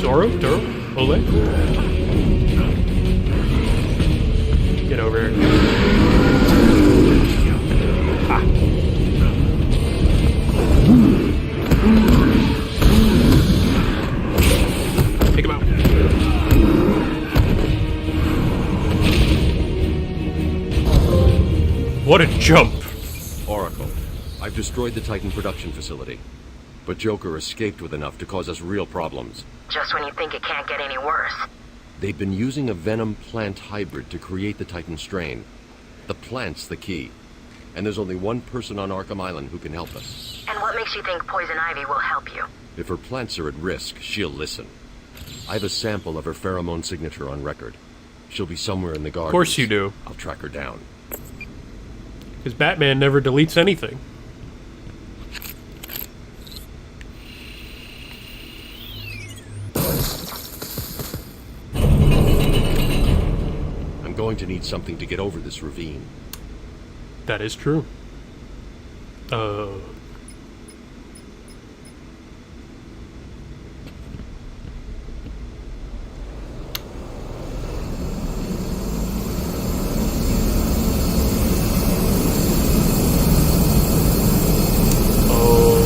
Speaker 1: Doro? Ole? Get over here. Ha. Take him out. What a jump!
Speaker 10: Oracle, I've destroyed the Titan production facility. But Joker escaped with enough to cause us real problems.
Speaker 12: Just when you think it can't get any worse.
Speaker 10: They've been using a venom plant hybrid to create the Titan strain. The plant's the key. And there's only one person on Arkham Island who can help us.
Speaker 12: And what makes you think Poison Ivy will help you?
Speaker 10: If her plants are at risk, she'll listen. I have a sample of her pheromone signature on record. She'll be somewhere in the garden.
Speaker 1: Of course you do.
Speaker 10: I'll track her down.
Speaker 1: Because Batman never deletes anything.
Speaker 10: I'm going to need something to get over this ravine.
Speaker 1: That is true. Oh,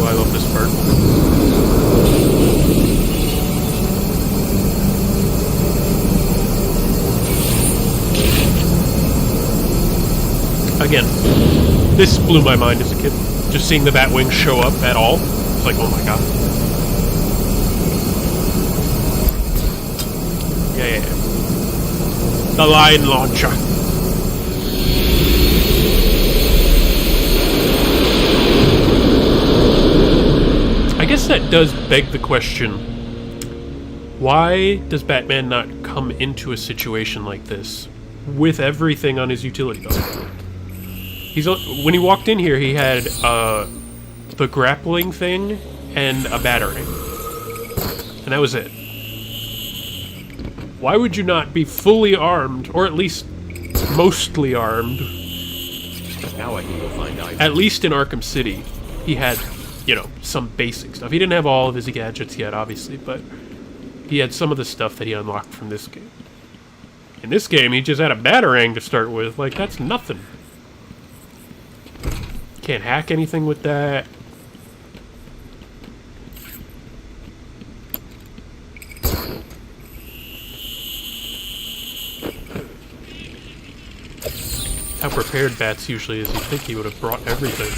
Speaker 1: I love this part. Again, this blew my mind as a kid. Just seeing the Batwing show up at all. It's like, oh my god. Yeah. The line launcher. I guess that does beg the question, why does Batman not come into a situation like this with everything on his utility belt? When he walked in here, he had the grappling thing and a batarang. And that was it. Why would you not be fully armed, or at least mostly armed?
Speaker 10: Now I can go find Ivy.
Speaker 1: At least in Arkham City, he had, you know, some basic stuff. He didn't have all of his gadgets yet, obviously, but he had some of the stuff that he unlocked from this game. In this game, he just had a batarang to start with. Like, that's nothing. Can't hack anything with that. how prepared Bats usually is. You'd think he would have brought everything.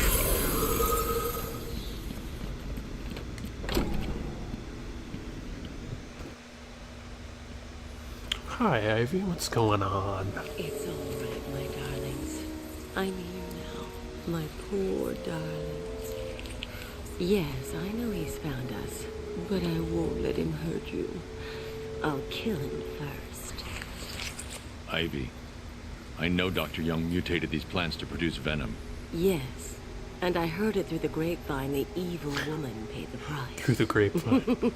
Speaker 1: Hi, Ivy. What's going on?
Speaker 20: It's all right, my darlings. I'm here now. My poor darlings. Yes, I know he's found us, but I won't let him hurt you. I'll kill him first.
Speaker 6: Ivy, I know Dr. Young mutated these plants to produce venom.
Speaker 20: Yes, and I heard it through the grapevine. The evil woman paid the price.
Speaker 1: Through the grapevine.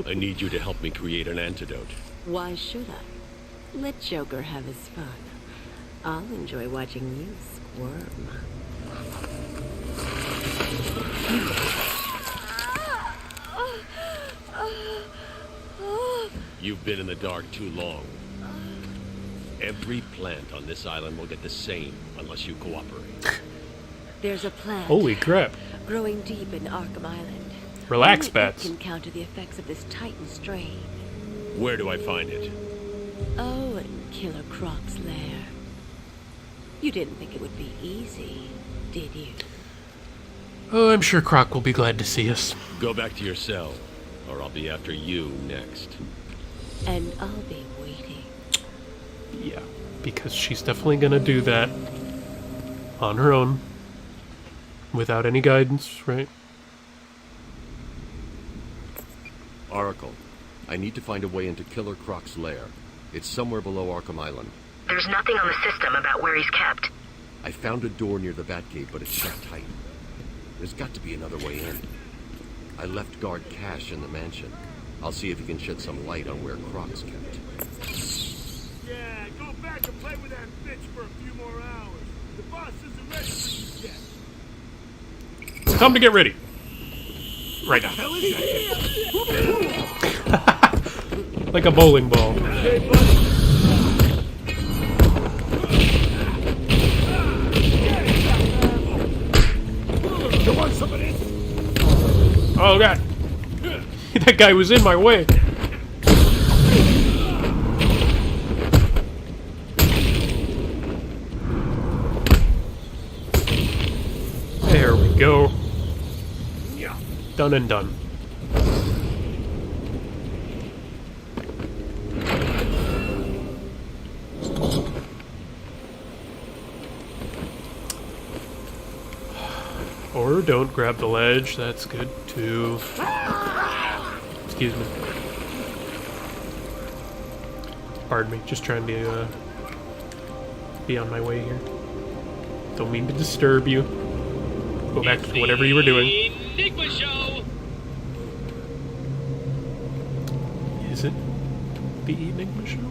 Speaker 10: I need you to help me create an antidote.
Speaker 20: Why should I? Let Joker have his fun. I'll enjoy watching you squirm.
Speaker 10: You've been in the dark too long. Every plant on this island will get the same unless you cooperate.
Speaker 20: There's a plant.
Speaker 1: Holy crap.
Speaker 20: Growing deep in Arkham Island.
Speaker 1: Relax,
Speaker 20: Only
Speaker 1: Bats.
Speaker 20: it can counter the effects of this Titan strain.
Speaker 10: Where do I find it?
Speaker 20: Oh, in Killer Croc's lair. You didn't think it would be easy, did you?
Speaker 1: Oh, I'm sure Croc will be glad to see us.
Speaker 10: Go back to your cell, or I'll be after you next.
Speaker 20: And I'll be waiting.
Speaker 1: Yeah, because she's definitely gonna do that on her own, without any guidance, right?
Speaker 10: Oracle, I need to find a way into Killer Croc's lair. It's somewhere below Arkham Island.
Speaker 12: There's nothing on the system about where he's kept.
Speaker 10: I found a door near the Batcave, but it's shut tight. There's got to be another way in. I left guard Cash in the mansion. I'll see if he can shed some light on where Croc's kept.
Speaker 11: Yeah, go back and play with that bitch for a few more hours. The boss isn't ready for you yet.
Speaker 1: Time to get ready. Right now.
Speaker 11: Hell is that?
Speaker 1: Like a bowling ball.
Speaker 11: Hey, buddy. You want some of this?
Speaker 1: Oh god. That guy was in my way. There we go. Done and done. Or don't grab the ledge, that's good too. Excuse me. Pardon me, just trying to be on my way here. Don't mean to disturb you. Go back to whatever you were doing.
Speaker 8: Enigma Show.
Speaker 1: Is it the Enigma Show?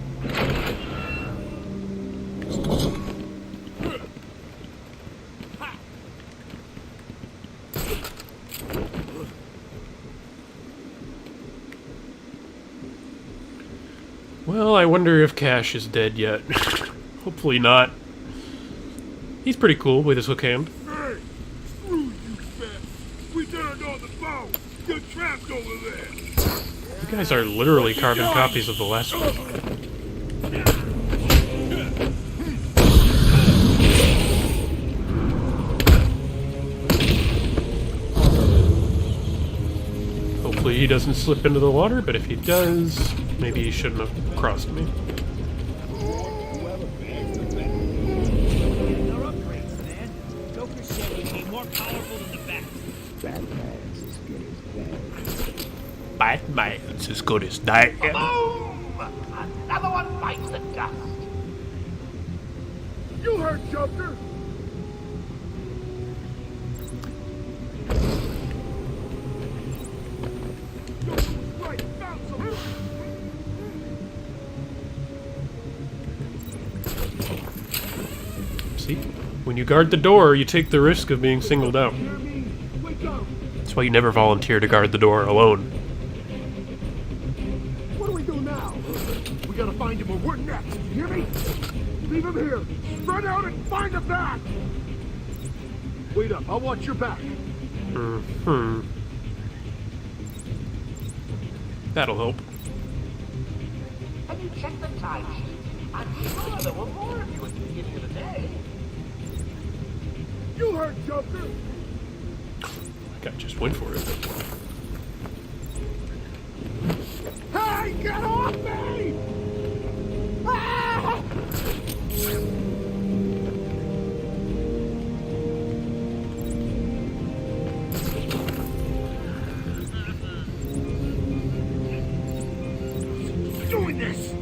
Speaker 1: Well, I wonder if Cash is dead yet. Hopefully not. He's pretty cool with his hook hand.
Speaker 11: Hey, screw you, fat. We turned on the phone. You're trapped over there.
Speaker 1: You guys are literally carbon copies of the last one. Hopefully he doesn't slip into the water, but if he does, maybe he shouldn't have crossed me. Batman's as good as that.
Speaker 19: Boom! Another one bites the dust.
Speaker 11: You heard Joker. Right, found some.
Speaker 1: See? When you guard the door, you take the risk of being singled out. That's why you never volunteer to guard the door alone.
Speaker 11: What do we do now? We gotta find him or we're next. You hear me? Leave him here. Spread out and find him back. Wait up. I'll watch your back.
Speaker 1: Mm-hmm. That'll help.
Speaker 2: Have you checked the timesheet? I'm sure there were more of you at the beginning of the day.
Speaker 11: You heard Joker.
Speaker 1: That guy just went for it.
Speaker 11: Hey, get off me! Ah! Doing this?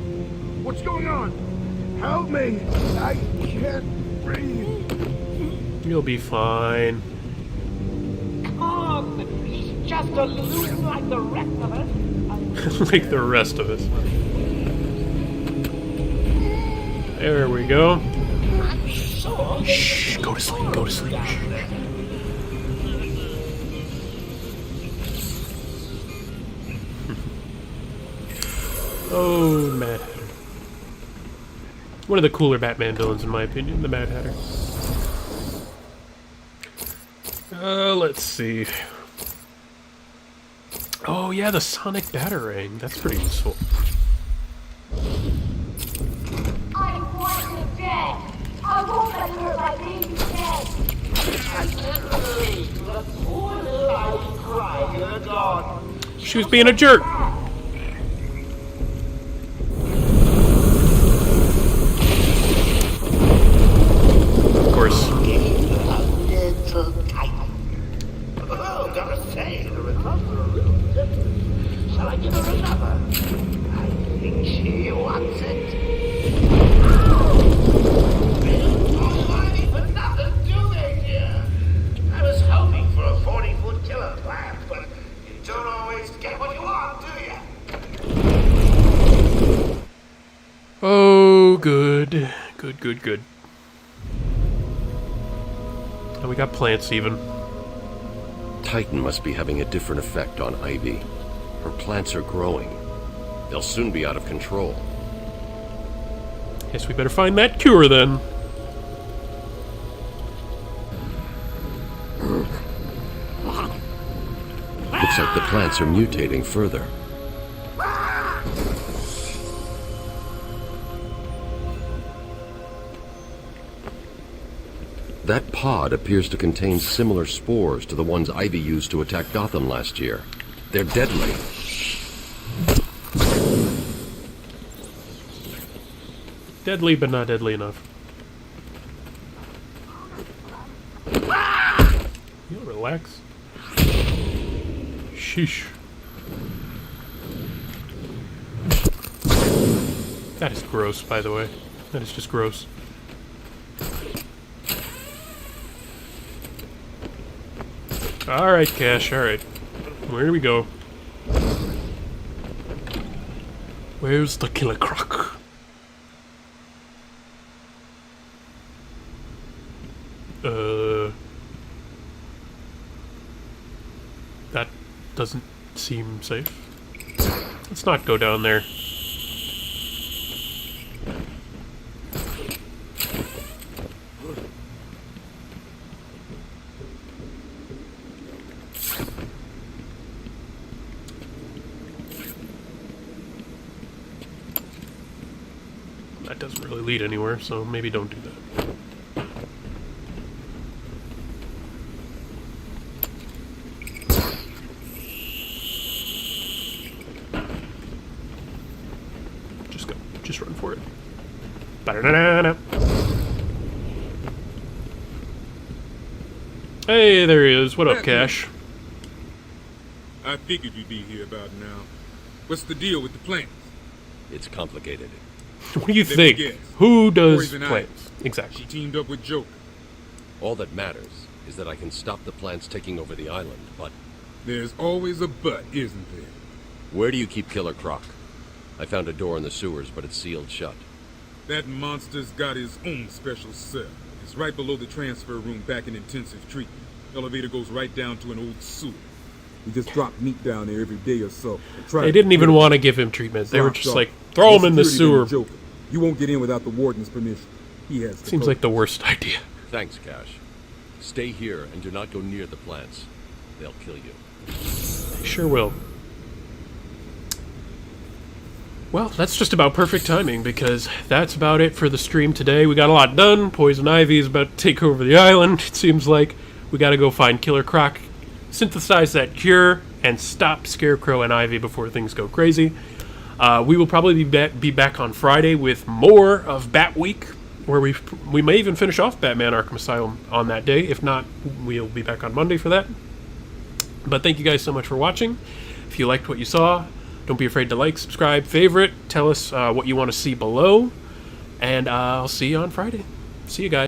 Speaker 11: What's going on? Help me! I can't breathe.
Speaker 1: You'll be fine.
Speaker 2: Come on, he's just a loon like the rest of us.
Speaker 1: Like the rest of us. There we go. Shh, go to sleep, go to sleep. Oh, Mad Hatter. One of the cooler Batman villains, in my opinion, the Mad Hatter. Let's see. Oh yeah, the Sonic Batarang. That's pretty useful.
Speaker 17: I want him dead. I won't let her my baby dead.
Speaker 2: I can't believe the poor little Ivy crying in the dark.
Speaker 1: She was being a jerk. Of course.
Speaker 2: Little tight. Oh, gotta say, the results are a little different. Shall I give her another? I think she wants it. They don't call Ivy for nothing, do they, dear? I was hoping for a 40-foot killer plant, but you don't always get what you want, do you?
Speaker 1: Oh, good. Good, good, good. And we got plants even.
Speaker 10: Titan must be having a different effect on Ivy. Her plants are growing. They'll soon be out of control.
Speaker 1: Guess we better find that cure then.
Speaker 10: Looks like the plants are mutating further. That pod appears to contain similar spores to the ones Ivy used to attack Gotham last year. They're deadly.
Speaker 1: Deadly, but not deadly enough. You relax. Sheesh. That is gross, by the way. That is just gross. Alright, Cash, alright. Where do we go? Where's the Killer Croc? That doesn't seem safe. Let's not go down there. That doesn't really lead anywhere, so maybe don't do that. Just go. Just run for it. Ba-da-da-da-da. Hey, there he is. What up, Cash?
Speaker 11: I figured you'd be here about now. What's the deal with the plants?
Speaker 10: It's complicated.
Speaker 1: What do you think? Who does plants? Exactly.
Speaker 11: She teamed up with Joker.
Speaker 10: All that matters is that I can stop the plants taking over the island, but...
Speaker 11: There's always a but, isn't there?
Speaker 10: Where do you keep Killer Croc? I found a door in the sewers, but it's sealed shut.
Speaker 11: That monster's got his own special cell. It's right below the transfer room back in intensive treatment. Elevator goes right down to an old sewer. We just drop meat down there every day or so.
Speaker 1: They didn't even want to give him treatment. They were just like, throw him in the sewer.
Speaker 11: You won't get in without the warden's permission. He has.
Speaker 1: Seems like the worst idea.
Speaker 10: Thanks, Cash. Stay here and do not go near the plants. They'll kill you.
Speaker 1: They sure will. Well, that's just about perfect timing, because that's about it for the stream today. We got a lot done. Poison Ivy is about to take over the island, it seems like. We gotta go find Killer Croc, synthesize that cure, and stop Scarecrow and Ivy before things go crazy. We will probably be back on Friday with more of Batweek, where we may even finish off Batman Arkham Asylum on that day. If not, we'll be back on Monday for that. But thank you guys so much for watching. If you liked what you saw, don't be afraid to like, subscribe, favorite. Tell us what you want to see below. And I'll see you on Friday. See you guys.